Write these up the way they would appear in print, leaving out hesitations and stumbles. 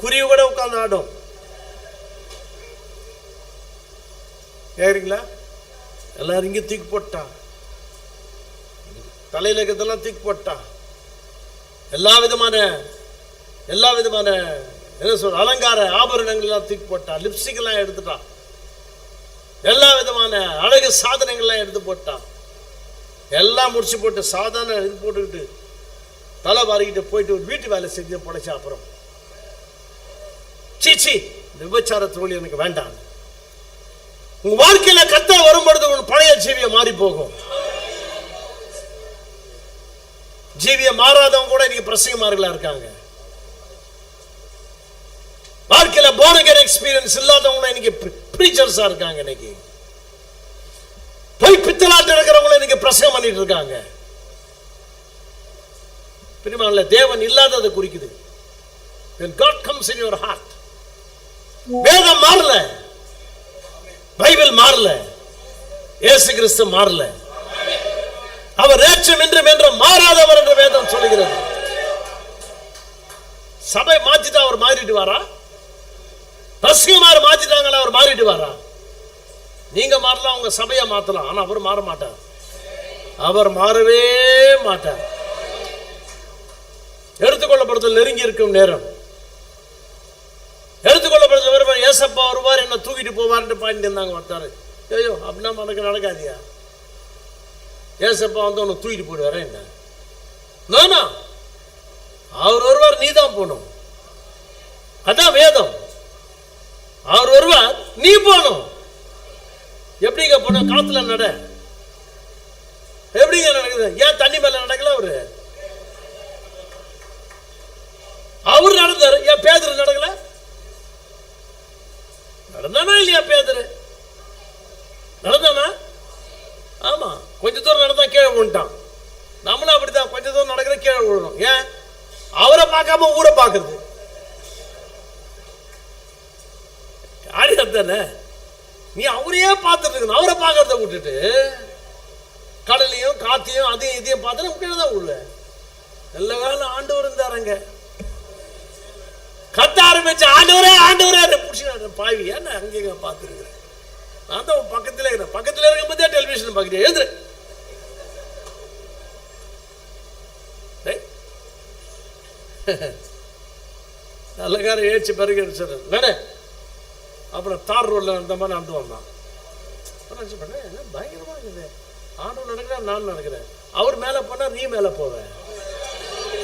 குருவி கூட உட்கார்ந்து ஆடும். கேக்குறீங்களா? எல்லாரும் இங்க தூக்கி போட்டா, தலையில இருக்கிறதெல்லாம் தூக்கி போட்டா, எல்லா விதமான என்ன சொல்ற அலங்கார ஆபரணங்கள் எல்லாம் தூக்கி போட்டா, லிப்ஸ்டிக் எல்லாம் எடுத்துட்டா, எல்லா விதமான அழகு சாதனங்கள் எல்லாம் எடுத்து போட்டா, எல்லாம் முடிச்சு போட்டு சாதாரண இது போட்டுக்கிட்டு தலை வாரிக்கிட்டு போயிட்டு ஒரு வீட்டு வேலை செஞ்சு பொழைச்சா. அப்புறம் சீச்சி விபச்சார தோழி எனக்கு வேண்டாம். உங்க வாழ்க்கையில கர்த்தர் வரும்பொழுது உன் பழைய ஜீவிய மாறி போகும். ஜீவிய மாறாதவங்க கூட இன்னைக்கு பிரசங்கமார்களா இருக்காங்க. வாழ்க்கையில born again எக்ஸ்பீரியன்ஸ் இல்லாதவங்க இன்னைக்கு பிரீச்சர்ஸா இருக்காங்க. இன்னைக்கு போய் பித்தலாட்ட இருக்கிறவங்க இன்னைக்கு பிரசங்கம் பண்ணிட்டு இருக்காங்க. பிரியமானவர்களே, தேவன் இல்லாததை குறிக்குது. When God comes in your heart, வேதம் மாறல, பைபிள் மாறல, இயேசு கிறிஸ்து மாறல. அவர் நேற்றும் இன்றும் என்றும் மாறாதவர் என்று வேதம் சொல்லுகிறது. சபை மாத்திட்டா அவர் மாறிட்டு வாரா? பிரசங்கமார் மாத்திட்டாங்களா அவர் மாறிட்டு வாரா? நீங்க மாறலாம், உங்க சபையை மாத்தலாம், ஆனா அவர் மாற மாட்டார். அவர் மாறவே மாட்டார். எடுத்துக்கொள்ளப்படுதல் நெருங்கி இருக்கும் நேரம். எடுத்துக்கொள்ளப்படுதல் வருவார், ஏசப்பா வருவார், என்ன தூக்கிட்டு போவார்னு பாயிட்டு இருந்தாங்க. வந்தாரு, ஐயோ அப்படின்னா உனக்கு நடக்காதியா? ஏசப்பா வந்து உனக்கு தூக்கிட்டு போயிடுவார என்ன? நானா? அவர் வருவார், நீ தான் போகணும். அதான் வேதம். அவர் வருவார், நீ போகணும். எப்படிங்க போன? காத்துல நட. எப்படிங்க நடக்குது? ஏன் தண்ணி மேல நடக்கல? அவரு நடந்தாரு, ஏன் பேதுரு நடக்கல? நடந்தானா இல்லையா? பேதுரு நடந்தானா? ஆமா, கொஞ்ச தூரம் நடந்தா கீழே விழுந்துட்டான். நம்மளும் அப்படித்தான், கொஞ்ச தூரம் நடக்கிற கீழே விழணும். ஏன்? அவரை பார்க்காம ஊரை பார்க்கறது தானே. நீ அவரையே பார்த்துட்டு இருக்கணும். அவரை பார்க்கறத விட்டுட்டு கடலையும் காத்தையும் அதையும் இதையும் பார்த்து கீழே தான் உள்ள. நல்ல காலம் ஆண்டவர் இருந்தாருங்க. கத்த ஆரம்பிச்ச ஆண்டவரே ஆண்டவரே பிடிச்சி பாவி ஏன்னா அங்கே பார்த்துருக்கிறேன். நான் தான் பக்கத்துல இருக்கிறேன். பக்கத்துல இருக்கும்போதே டெலிவிஷன் பார்க்குறேன். எழுதுரு நல்ல காரம் ஏச்சு பிறகு வேணே. அப்புறம் தார் ரோட்ல அந்த மாதிரி நடந்து வந்தான். என்ன பயங்கரமா இருக்குது. ஆண்டவர் நடக்கிறேன், நான் நடக்கிறேன். அவர் மேல போனா நீ மேல போவ,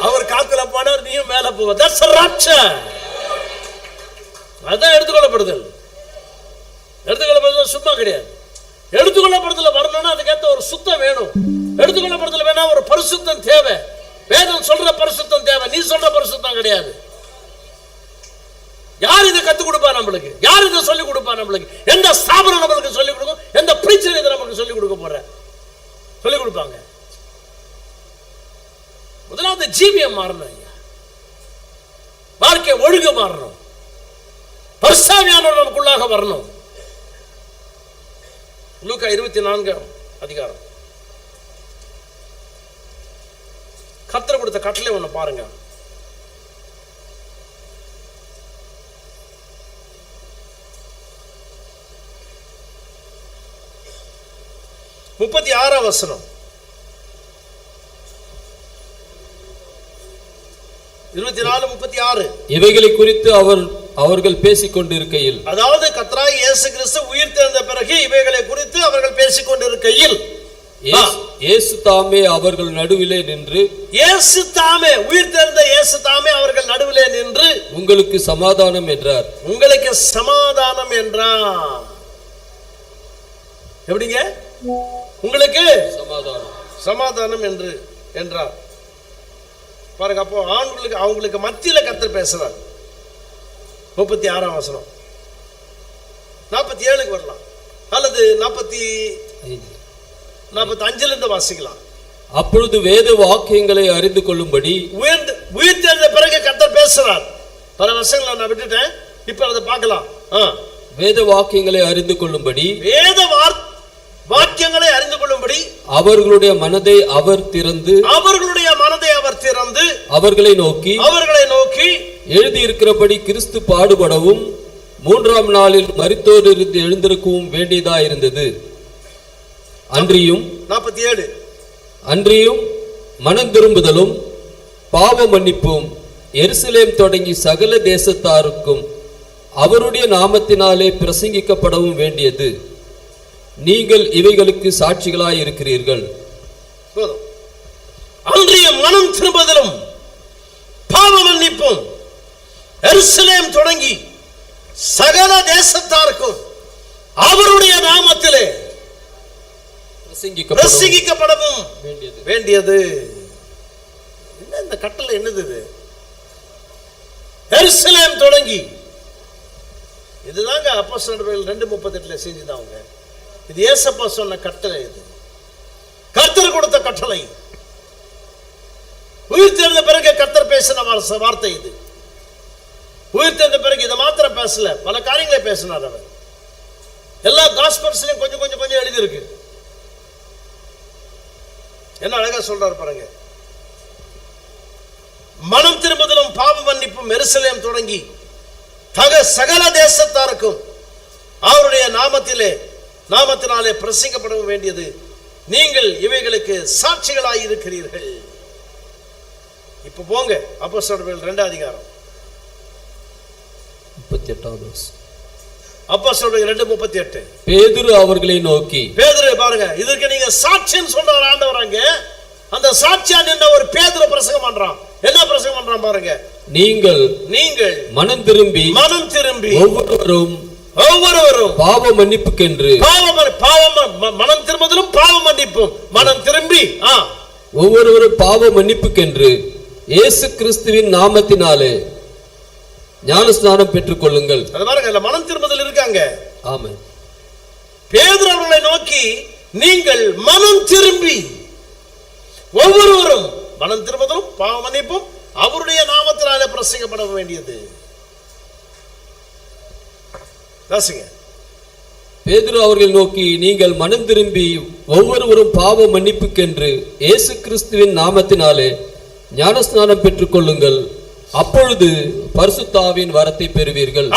அவர் காத்துல போனார் நீயும் மேல போவ. That's a rapture. அதான் எடுத்துக்கொள்ளப்படுதல். எடுத்துக்கொள்ளப்படுதல் சும்மா கிடையாது. எடுத்துக்கொள்ளப்படுதல் வரணும்னா அதுக்கேற்ற ஒரு சுத்தம் வேணும். எடுத்துக்கொள்ளப்படுதல் வேணா ஒரு பரிசுத்தம் தேவை. வேதம் சொல்ற பரிசுத்தம் தேவை, நீ சொல்ற பரிசுத்தம் கிடையாது. யார் இதை கத்துக் கொடுப்பா நம்மளுக்கு? யார் இதை சொல்லிக் கொடுப்பா நம்மளுக்கு? எந்த ஸ்தாபனம் நம்மளுக்கு சொல்லிக் கொடுக்கும்? எந்த பிரீச்சர் இதை நமக்கு சொல்லிக் கொடுக்க போற? சொல்லிக் கொடுப்பாங்க. முதலாவது ஜீவியம் மாறணும். வாழ்க்கை ஒழுங்கு மாறணும். பரிசுத்தமானவர் நமக்குள்ளாக வரணும். லூக்கா 24 அதிகாரம் கர்த்தர் கொடுத்த கட்டளை ஒண்ணு பாருங்க. முப்பத்தி 6 வசனம். 24:36. இவைகளை குறித்து அவர்கள் பேசிக் கொண்டிருக்கையில், அதாவது கர்த்தராகிய இயேசு கிறிஸ்து உயிர்த்தெழுந்த பிறகு இவைகளை குறித்து அவர்கள் பேசிக் கொண்டிருக்கையில் இயேசு தாமே அவர்கள் நடுவிலே நின்று, இயேசு தாமே உயிர்த்தெழுந்த இயேசு தாமே அவர்கள் நடுவிலே நின்று உங்களுக்கு சமாதானம் என்றார். உங்களுக்கு சமாதானம் என்றார். எப்படிங்க? உங்களுக்கு சமாதானம் என்று என்றார். பாருங்க, அப்போ அவங்களுக்கு மத்தியில கர்த்தர் பேசுறார். 36 வசனம். 47 வரலாம் அல்லது 45 இருந்து வாசிக்கலாம். அப்பொழுது வேத வாக்கியங்களை அறிந்து கொள்ளும்படி உயிர்த்தெழுந்த பிறகு கர்த்தர் பேசுறார். பல வருஷங்களை நான் விட்டுட்டேன், இப்ப அதை பார்க்கலாம். வேத வாக்கியங்களை அறிந்து கொள்ளும்படி, வாக்கியங்களை அறிந்து கொள்ளும்படி அவர்களுடைய மனதை அவர் திறந்து அவர்களை நோக்கி எழுதியிருக்கிறபடி கிறிஸ்து பாடுபடவும் 3ஆம் நாளில் மரித்தோரிலிருந்து எழுந்திருக்கவும் வேண்டியதாயிருந்தது. அன்றியும் 47 அன்றியும் மனம் திரும்புதலும் பாவ மன்னிப்பும் எருசலேம் தொடங்கி சகல தேசத்தாருக்கும் அவருடைய நாமத்தினாலே பிரசங்கிக்கப்படவும் வேண்டியது. நீங்கள் இவைகளுக்கு சாட்சிகளாய் இருக்கிறீர்கள். அன்றியும் மனம் திரும்புதலும் பாவ மன்னிப்பும் எருசலேம் தொடங்கி சகல தேசத்தாருக்கும் அவருடைய நாமத்திலே பிரசங்கிக்கப்படவும் வேண்டியது. என்ன இந்த கட்டளை? என்னது இது? எருசலேம் தொடங்கி, இதுதாங்க அப்போஸ்தலர்கள் 2:38 செஞ்சுதாங்க. இது ஏசப்பா சொன்ன கட்டளை. இது கர்த்தர் கொடுத்த கட்டளை. உயிர் தெரிந்த பிறகு கர்த்தர் பேசின வார்த்தை இது. உயிர் தெரிந்த பிறகு இதை மாத்திரம் பேசல, பல காரியங்களை பேசினார் அவர். எல்லா காஸ்பல்ஸ்லயும் கொஞ்சம் கொஞ்சம் கொஞ்சம் எழுதி இருக்கு. என்ன அழகா சொல்றாரு பாருங்க. மனம் திரும்புதலும் பாவ மன்னிப்பும் எருசலேம் தொடங்கி சகல தேசத்தாருக்கும் அவருடைய நாமத்தினாலே பிரசங்கிக்கப்பட வேண்டியது. நீங்கள் இவைகளுக்கு சாட்சிகளாய் இருக்கிறீர்கள். இப்ப போங்க அப்போஸ்தலர்கள் 2 அதிகாரம் 38. அப்போஸ்தலர்கள் 2:38. பேதுரு அவர்களை நோக்கி, பேதுரு பாருங்க, இதற்கு நீங்க சாட்சின்னு சொல்றார் ஆண்டவர். அங்க அந்த சாட்சியா நின்ற ஒரு பேதுரு பிரசங்கம் பண்றான். என்ன பிரசங்கம் பண்றான் பாருங்க. நீங்கள் மனம் திரும்பி ஒவ்வொருவரும் பாவ மன்னிப்புக்கென்று மனம் திரும்புதலும் பாவ மன்னிப்பும் மனம் திரும்பி ஒவ்வொருவரும் பாவ மன்னிப்புக்கென்று இயேசு கிறிஸ்துவின் நாமத்தினாலே ஞானஸ்நானம் பெற்றுக் கொள்ளுங்கள். மனம் திரும்புதல் இருக்காங்க. ஆமென். பேதுரு அவர்களை நோக்கி, நீங்கள் மனம் திரும்பி ஒவ்வொருவரும் மனம் திரும்புதலும் பாவ மன்னிப்பும் அவருடைய நாமத்தினாலே பிரசங்கிக்கப்பட வேண்டியது. பேதுரு அவர்கள் நோக்கி, நீங்கள் மனம் திரும்பி ஒவ்வொருவரும் பாவ மன்னிப்புக்கென்று இயேசு கிறிஸ்துவின் நாமத்தினாலே ஞானஸ்நானம் பெற்றுக் கொள்ளுங்கள். அப்பொழுது பரிசுத்தாவின் வரத்தை பெறுவீர்கள்.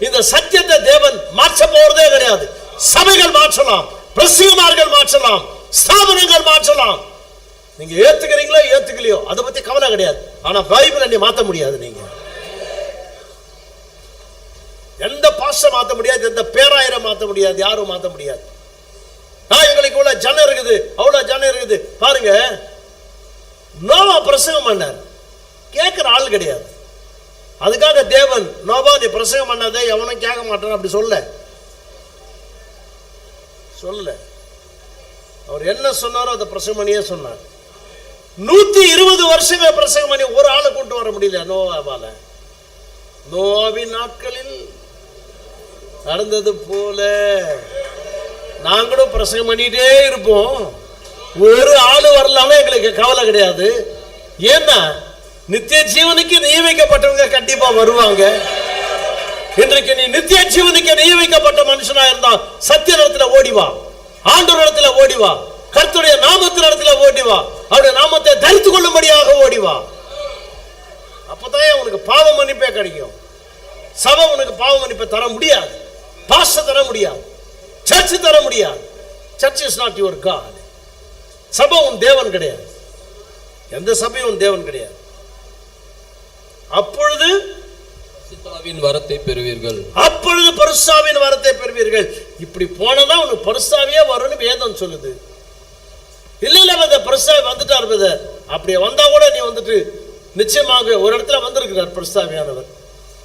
இந்த சத்தியத்தை தேவன் மாற்ற போறதே கிடையாது. சபைகள் மாற்றலாம், பிரசங்கமார்கள் மாற்றலாம், ஸ்தாபனங்கள் மாற்றலாம். நீங்க ஏத்துக்கிறீங்களோ ஏத்துக்கலையோ அதை பத்தி கவலை கிடையாது. ஆனா பைபிளை நீ மாத்த முடியாது. நீங்க எந்த பாஸ்டர் மாத்த முடியாது, எந்த பேராயரை மாத்த முடியாது, யாரும் மாத்த முடியாது. எங்களுக்கு இவ்வளவு ஜனம் இருக்குது, அவ்வளவு ஜனம் இருக்குது. பாருங்க, நோவா பிரசங்கம் பண்ணார், கேட்கிற ஆள் கிடையாது. அதுக்காக தேவன் நோவா நீ பிரசங்கம் பண்ணாதே எவனும் கேட்க மாட்டான் அப்படி சொல்ல. அவர் என்ன சொன்னாரோ அதை பிரசங்கம் பண்ணியே சொன்னார். 120 வருஷங்கள் பிரசங்கம் பண்ணி ஒரு ஆளை கொண்டு வர முடியல நோவாவால. நோவாவின் நாட்களில் நடந்தது போல நாங்களும் பிரசங்கம் பண்ணிட்டே இருப்போம். ஒரு ஆளு வரலாமே எங்களுக்கு கவலை கிடையாது. ஏன்னா நித்திய ஜீவனுக்கு நியமிக்கப்பட்டவங்க கண்டிப்பா வருவாங்க. இன்றைக்கு நீ நித்திய ஜீவனுக்கு நியமிக்கப்பட்ட மனுஷனா இருந்தா சத்திய இடத்துல ஓடிவா, ஆண்டவர் இடத்துல ஓடிவா, கர்த்தருடைய நாமத்தின் இடத்துல ஓடிவா, அவருடைய நாமத்தை தரித்து கொள்ளும்படியாக ஓடிவா. அப்பதான் உனக்கு பாவ மன்னிப்பே கிடைக்கும். சபை உனக்கு பாவ மன்னிப்பை தர முடியாது, பாஸ்டர் தர முடியாது, சர்ச் தர முடியாது. Church is not your God. சபை உன் தேவன் கிடையாது. எந்த சபையும் உன் தேவன் கிடையாது. அப்பொழுது பரிசுத்தாவின் வரத்தை பெறுவீர்கள். அப்பொழுது பரிசுத்தாவின் வரத்தை பெறுவீர்கள். இப்படி போனதான் உனக்கு பரிசுத்தாவியே வரும்னு வேதம் சொல்லுது. இல்ல பரிசுத்தாவி வந்துட்டார் பிரதர், அப்படியே வந்தா கூட நீ வந்துட்டு நிச்சயமாக ஒரு இடத்துல வந்திருக்கிறார் பரிசுத்தாவியானவர்.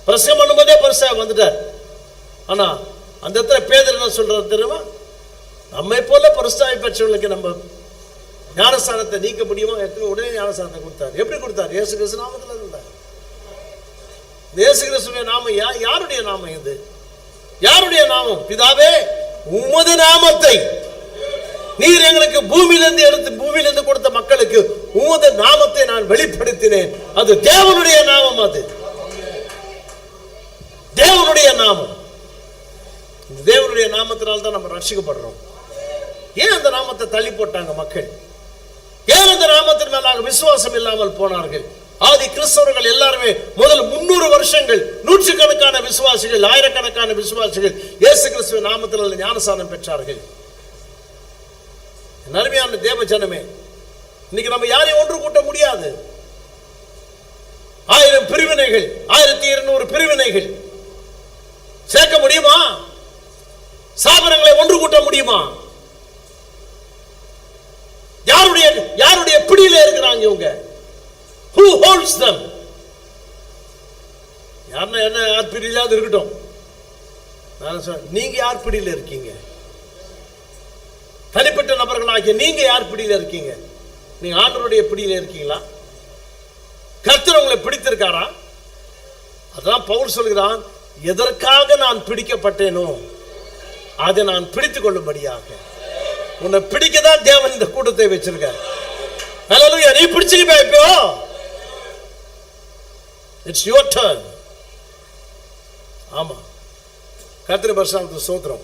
பிரசங்கம் பண்ணும்போதே பரிசுத்தாவி வந்துட்டார். ஆனா அந்த இடத்துல பேதுரு என்ன சொல்றாரு தெரியுமா? நம்மை போல பரிசுத்தாவி பெற்றவர்களுக்கு நம்ம ஞானஸ்தானத்தை நீக்க முடியுமா? உடனே ஞானஸ்தானத்தை கொடுத்தார். எப்படி கொடுத்தார்? இயேசு கிறிஸ்து நாமத்துல இருந்தார். இயேசு கிறிஸ்துவின் நாமம் யாருடைய நாமம்? இது யாருடைய நாமம்? பிதாவே, உமது நாமத்தை நீர் எங்களுக்கு பூமியிலிருந்து கொடுத்த மக்களுக்கு உமது நாமத்தை நான் வெளிப்படுத்தினேன். அது தேவனுடைய நாமம். அது தேவனுடைய நாமம். தேவனுடைய நாமத்தினால் தான் நம்ம ரட்சிக்கப்படுறோம். ஏன் அந்த நாமத்தை தள்ளி போட்டாங்க மக்கள்? ஏன் அந்த நாமத்தின் மேலாக விசுவாசம் இல்லாமல் போனார்கள்? ஆதி கிறிஸ்தவர்கள் எல்லாருமே முதல் 300 வருஷங்கள் நூற்றுக்கணக்கான விசுவாசிகள், ஆயிரக்கணக்கான விசுவாசிகள் இயேசு கிறிஸ்துவின் நாமத்தில் ஞானஸ்நானம் பெற்றார்கள். அருமையான தேவ ஜனமே, இன்னைக்கு நம்ம யாரையும் ஒன்று கூட்ட முடியாது. 1000 பிரிவினைகள், 1200 பிரிவினைகள் சேர்க்க முடியுமா? ஸ்தாபனங்களை ஒன்று கூட்ட முடியுமா? யாருடைய பிடியில இருக்கிறாங்க இவங்க? Who holds them? யார் பிடியிலாவது இருக்கட்டும். நான் சொல்றேன், நீங்க யார் பிடியில இருக்கீங்க? தனிப்பட்ட நபர்களாகிய நீங்க யார் பிடியில இருக்கீங்க? நீங்க ஆண்டவருடைய பிடியில இருக்கீங்களா? கர்த்தர் உங்களை பிடித்திருக்காரா? அதான் பவுல் சொல்கிறான், எதற்காக நான் பிடிக்கப்பட்டேனோ அதை நான் பிடித்துக் கொள்ளும்படியாக. உன்னை பிடிக்கதான் தேவன் இந்த கூட்டத்தை வச்சிருக்கார். ஹல்லேலூயா. நீ பிடிச்சுக்க இப்போ. It's your turn. ஆமா, கர்த்தர் பரிசுத்த ஸ்தோத்திரம்.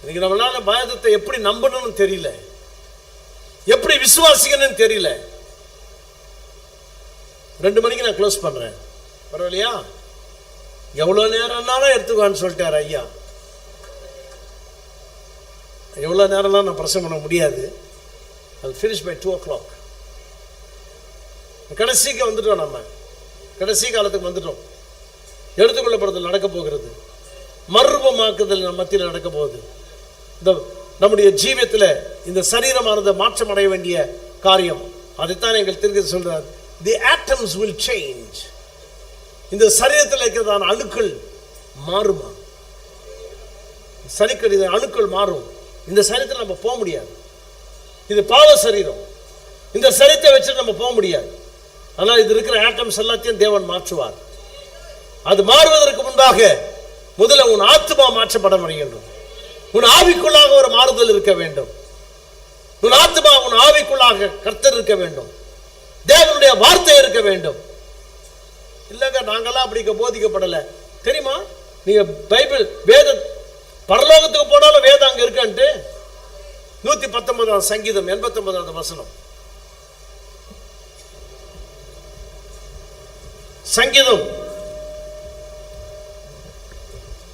இன்னைக்கு நம்மளால வேதத்தை எப்படி நம்பணும்னு தெரியல, எப்படி விசுவாசிக்கணும்னு தெரியல. 2 மணிக்கு நான் க்ளோஸ் பண்றேன், பரவாயில்லையா? எவ்வளவு நேரம்னாலும் எடுத்துக்கான்னு சொல்லிட்டார் ஐயா. எவ்வளவு நேரம்லாம் நான் பிரசங்கம் பண்ண முடியாது. அது ஃபினிஷ் பை 2 o'clock. கடைசிக்கு வந்துட்டோம், நம்ம கடைசி காலத்துக்கு வந்துட்டோம். எடுத்துக்கொள்ளப்படுதல் நடக்க போகிறது, மறுரூபமாக்குதல் நம்ம மத்தியில் நடக்க போகுது. இந்த நம்முடைய ஜீவியத்தில் இந்த சரீரமானது மாற்றம் அடைய வேண்டிய காரியம். அதைத்தான் எங்கள் திருக்க சொல்றார். The atoms will change. இந்த சரீரத்தில் இருக்கிறதான அணுக்கள் மாறுமா? சனிக்கடி அணுக்கள் மாறும். இந்த சரீரத்தில் நம்ம போக முடியாது. இது பாவ சரீரம். இந்த சரீரத்தை வச்சு நம்ம போக முடியாது. ஆனால் இது இருக்கிற ஆட்டம்ஸ் எல்லாத்தையும் தேவன் மாற்றுவார். அது மாறுவதற்கு முன்பாக முதல்ல உன் ஆத்மா மாற்றப்பட வேண்டும். உன் ஆவிக்குள்ளாக ஒரு மாறுதல் இருக்க வேண்டும். உன் ஆத்மா, உன் ஆவிக்குள்ளாக கர்த்தர் இருக்க வேண்டும். தேவனுடைய வார்த்தை இருக்க வேண்டும். இல்லைங்க, நாங்கெல்லாம் அப்படி போதிக்கப்படலை. தெரியுமா? நீங்க பைபிள் வேத பரலோகத்துக்கு போனாலும் வேதம் அங்க இருக்கான்ட்டு 119 சங்கீதம் 89வது வசனம். சங்கீதம்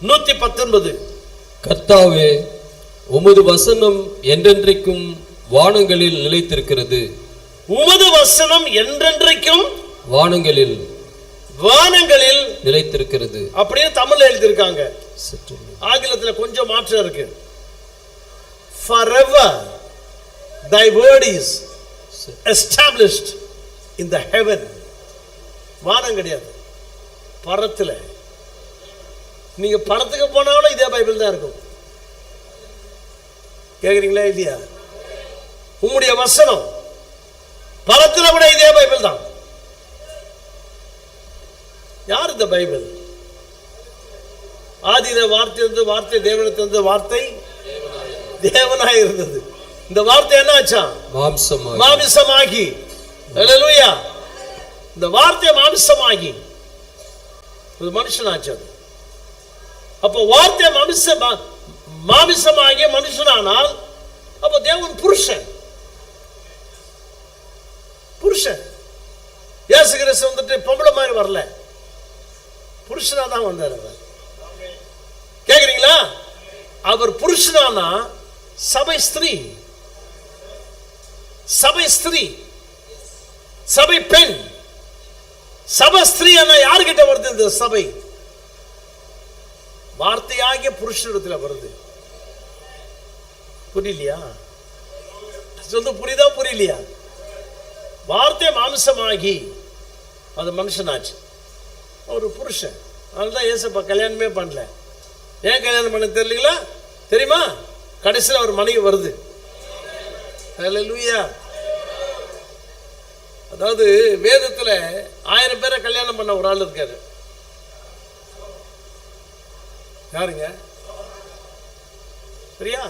119. கர்த்தாவே, உமது வசனம் என்றென்றைக்கும் வானங்களில் நிலைத்திருக்கிறது. உமது வசனம் என்றென்றைக்கும் வானங்களில் நிலைத்திருக்கிறது அப்படின்னு தமிழ்ல எழுதியிருக்காங்க. ஆங்கிலத்தில் கொஞ்சம் மாற்றம் இருக்கு. Forever thy word is established in the heaven. வானம் கிடையாது, பரத்துல. நீங்க பரத்துக்கு போனாலும் இதே பைபிள் தான் இருக்கும். கேக்குறீங்களா இல்லையா? உம்முடைய வசனம் பரத்துல கூட இதே பைபிள் தான். யார் இந்த பைபிள்? ஆதியில வார்த்தை இருந்தது, வார்த்தை தேவனிடத்திலிருந்து, வார்த்தை தேவனாய் இருந்தது. இந்த வார்த்தை என்ன ஆச்சா? மாம்சமாகி. ஹல்லேலூயா. இந்த வார்த்தை மாம்சமாகி ஒரு மனுஷனாச்சு. அப்போ வார்த்தை மாம்சமாகிய மனுஷனானால் அப்போ தேவன் புருஷன். இயேசு கிறிஸ்து வந்துட்டு பொம்பளை மாதிரி வரல, புருஷனா தான் வந்தார். கேக்குறீங்களா? அவர் புருஷனானா சபை ஸ்திரீ, சபை பெண். சபை ஸ்திரீ யாருகிட்ட வருது? இந்த சபை வார்த்தையாகிய புருஷனிடத்துல வருது. புரியலையா? சொல்ல புரியுதா புரியலையா? வார்த்தை மாம்சமாகி அது மனுஷனாச்சு, ஒரு புருஷன். அதனால்தான் ஏசப்பா கல்யாணமே பண்ணல. ஏன் கல்யாணம் பண்ண தெரியலீங்களா? தெரியுமா? கடைசியில் ஒரு மனைவி வருது. ஹல்லேலூயா. அதாவது வேதத்துல 1000 பேரை கல்யாணம் பண்ண ஒரு ஆள் இருக்காரு. யாருங்க? சரியா?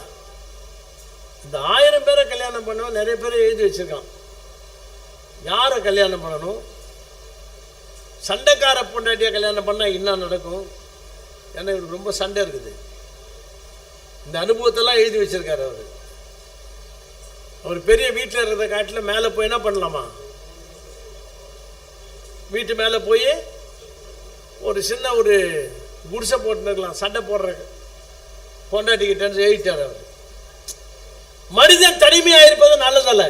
இந்த 1000 பேரை கல்யாணம் பண்ண நிறைய பேரை எழுதி வச்சிருக்கான். யாரை கல்யாணம் பண்ணணும்? சண்டைக்கார பொண்டாட்டியா கல்யாணம் பண்ணா என்ன நடக்கும்? ஏன்னா இவருக்கு ரொம்ப சண்டை இருக்குது. இந்த அனுபவத்தெல்லாம் எழுதி வச்சிருக்காரு அவரு. அவர் பெரிய வீட்டில் இருக்கிறத காட்டில் மேலே போய் என்ன பண்ணலாமா? வீட்டு மேலே போய் ஒரு சின்ன ஒரு குடிசை போட்டுருக்கலாம், சண்டை போடுற பொண்டாட்டிக்கிட்டேன்னு எழுதிட்டார் அவர். மனிதன் தனிமையா இருப்பது நல்லதல்ல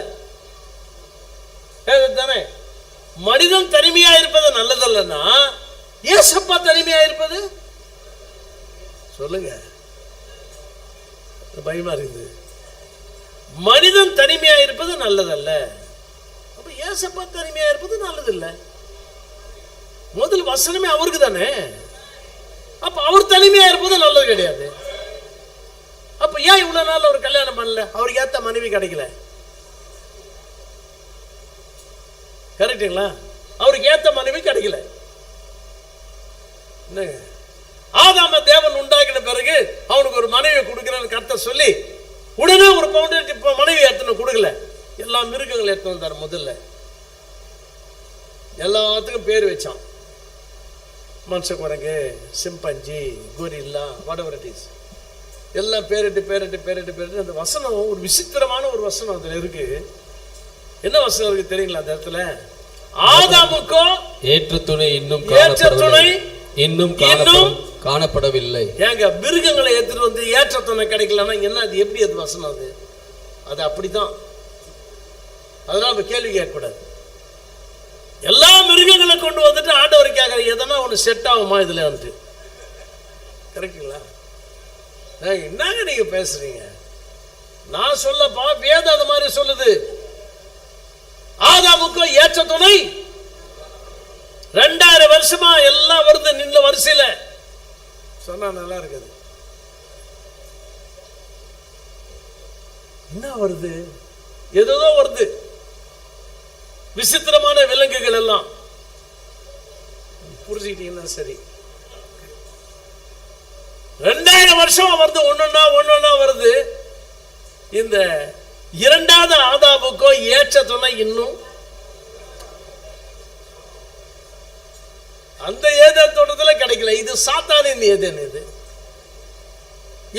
தானே? மனிதன் தனிமையா இருப்பது நல்லதல்லன்னா ஏசப்பா தனிமையா இருப்பது சொல்லுங்க, பயமா இருக்குது. மனிதன் தனிமையா இருப்பது நல்லதல்ல, அப்ப ஏசப்பா தனிமையா இருப்பது நல்லதில்ல. முதல் வசனமே அவருக்கு தானே, அப்ப அவர் தனிமையா இருப்பது நல்லது கிடையாது. அப்ப ஏன் இவ்வளவு நாள் அவர் கல்யாணம் பண்ணல? அவருக்கு ஏத்த மனைவி கிடைக்கல, கரெக்டுங்களா? அவருக்கு ஏத்த மனைவி கிடைக்கல. ஆதாம தேவன் உண்டாக்கின பிறகு அவனுக்கு ஒரு மனைவி கொடுக்கிறேன்னு கர்த்தர் சொல்லி உடனே ஒரு பவுண்டரி மனைவி எடுத்துன்னு கொடுக்கல, எல்லா மிருகங்கள் எடுத்து வந்தார். முதல்ல எல்லாத்துக்கும் பேர் வச்சான், மனுஷ குரங்கு, சிம்பஞ்சி, கொரில்லா, whatever it is, எல்லாம் பேரிட்டு பேரிட்டு பேரிட்டு பேரிட்டு. அந்த வசனம் ஒரு விசித்திரமான ஒரு வசனம் அதுல இருக்கு. என்ன வசனம் இருக்கு தெரியுங்களா? அந்த இடத்துல ஆதாமுக்கோ ஏற்ற துணை இன்னும் காணப்படவில்லை. ஏங்க மிருகங்களை எடுத்துட்டு வந்து ஏற்ற துணை கிடைக்கலன்னா என்ன? அது எப்படி அது வசனம்? அது அப்படித்தான். அதனால கேள்வி கேட்கக்கூடாது. எல்லா மிருகங்களை கொண்டு வந்துட்டு ஆண்டவர் கேட்கற எதனா ஒன்று செட் ஆகுமா இதுல வந்து? கரெக்டுங்களா? என்னங்க நீங்க பேசுறீங்க? நான் சொல்லப்பா, வேதம் அது மாதிரி சொல்லுது. ஆதாமுக்கு ஏற்ற துணை 2000 வருஷமா எல்லாம் வருது நின்ற வரிசையில. சொன்னா நல்லா இருக்குது. என்ன வருது? ஏதோ வருது, விசித்திரமான விலங்குகள் எல்லாம். புரிஞ்சுக்கிட்டீங்கன்னா சரி. 2000 வருஷமா வருது, ஒன்னொன்னா வருது. இந்த இரண்டாவது ஆதாமுக்கோ ஏற்ற துணை இன்னும் அந்த ஏதேன் தோட்டத்தில் கிடைக்கல. இது சாத்தானின் ஏதேன். இது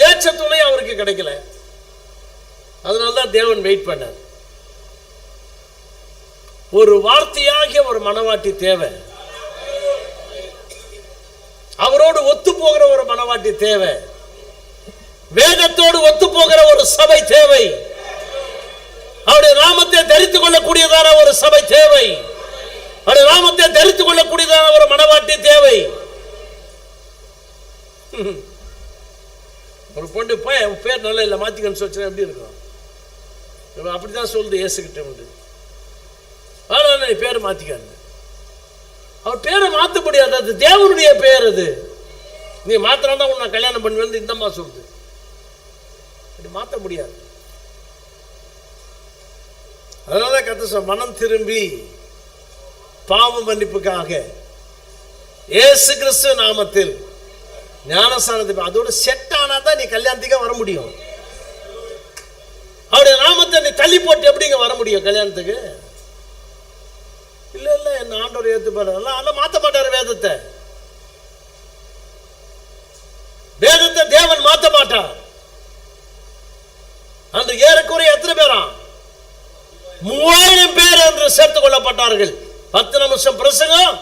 ஏற்ற துணை அவருக்கு கிடைக்கல. அதனால்தான் தேவன் வெயிட் பண்ணார். ஒரு வார்த்தையாகிய ஒரு மனவாட்டி தேவை, அவரோடு ஒத்து போகிற ஒரு மனவாட்டி தேவை, வேதத்தோடு ஒத்து போகிற ஒரு சபை தேவை, அவருடைய நாமத்தை தரித்துக் கொள்ளக்கூடியதான ஒரு சபை தேவை, அவருடைய நாமத்தை தரித்துக் கொள்ளக்கூடியதான ஒரு மனவாட்டி தேவை. ஒரு பொண்ணு பேர் நல்லா இல்லை மாத்திக்கன்னு சொல்லிச்சுன்னா எப்படி இருக்கும்? அப்படிதான் சொல்லுது இயேசுகிட்ட உண்டு. ஆனால் நீ பேர் மாத்திக்காங்க. அவர் பேரை மாற்ற முடியாது, அது தேவனுடைய பேர். அது நீ மாத்திரம் உன்னை கல்யாணம் பண்ணுவேன் இந்த மாதிரி சொல்லுது. மாற்ற முடியாது. அதனால கர்த்தர் மனம் திரும்பி பாவ மன்னிப்புக்காக இயேசு கிறிஸ்து நாமத்தில் ஞானஸ்நானத்தை அதோட செட் ஆனாதான் நீ கல்யாணத்துக்கு வர முடியும். அவருடைய நாமத்தை நீ தள்ளி போட்டு எப்படிங்க வர முடியும் கல்யாணத்துக்கு? இல்ல இல்ல என்ன ஆண்டவர் ஏத்துப்பாரு, அதெல்லாம் மாத்த மாட்டாரு. வேதத்தை தேவன் மாத்த மாட்டார். அன்று ஏறக்குறைய எத்தனை பேரா? 3000 பேர் என்று சேர்த்துக் கொள்ளப்பட்டார்கள். 10 நிமிஷம் பிரசங்கம்,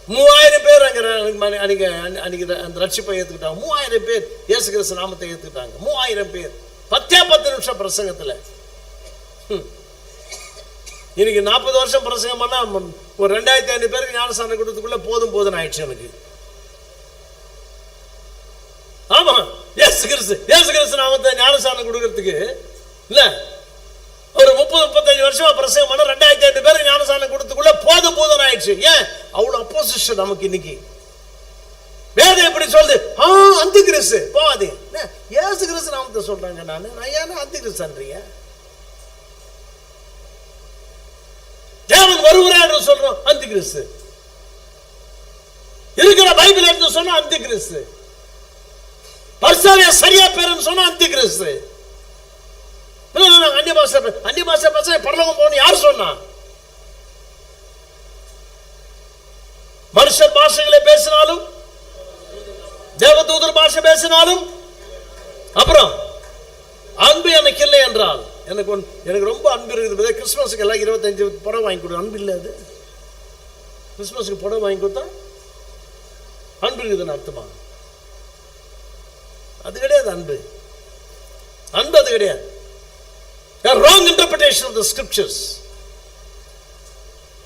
3000 பேர் அந்த ரட்சிப்பை ஏத்துக்கிட்டாங்க. 3000 பேர் இயேசு கிறிஸ்து நாமத்தை ஏத்துக்கிட்டாங்க. 3000 பேர் 10 நிமிஷம் பிரசங்கத்துல. இன்னைக்கு 40 வருஷம் பிரசங்கம் பண்ணா ஒரு 2500 பேருக்கு ஞானஸ்நானம் கொடுத்ததுக்குள்ள போதும் ஆயிடுச்சு எனக்கு. ஆமா, இயேசு கிறிஸ்து நாமத்தை ஞானஸ்நானம் கொடுக்கறதுக்கு இல்ல ஒரு 30-35 வருஷமா பிரசங்கம் பண்ண 2500 பேருக்கு ஞானஸ்நானம் கொடுத்ததுக்குள்ள போதும் ஆயிடுச்சு. ஏன் அவ்வளவு அப்போசிஷன் நமக்கு இன்னைக்கு? வேதம் எப்படி சொல்லுது? அந்தி கிறிஸ்து போவாது. இயேசு கிறிஸ்து நாமத்தை சொல்றாங்க. நான் ஏன் அந்தி கிறிஸ்துன்றீங்க? தேவன் வருகிறார் சொல்றோம், அந்தி கிறிஸ்து. இருக்கிற பைபிள் எடுத்து சொன்னா அந்தி கிறிஸ்து. பரிசாவிய சரியா பேருன்னு சொன்னா அந்தி கிறிஸ்து. அந்நிய பாஷை பேச பரலோகம் போகணும் யார் சொன்னா? மனுஷர் பாஷைகளை பேசினாலும், தேவதூதர் பாஷை பேசினாலும், அப்புறம் அன்பு எனக்கு இல்லை என்றால் எனக்கு ரொம்ப அன்பு இருக்குது. கிறிஸ்துமஸுக்கு எல்லாம் 25 படம் வாங்கி கொடு. அன்பு இல்லை அது. கிறிஸ்மஸுக்கு புடவை வாங்கி கொடுத்தா அன்பு இருக்குதுன்னு அர்த்தமா? அது கிடையாது அன்பு. அன்பு அது கிடையாது. Wrong interpretation of the scriptures.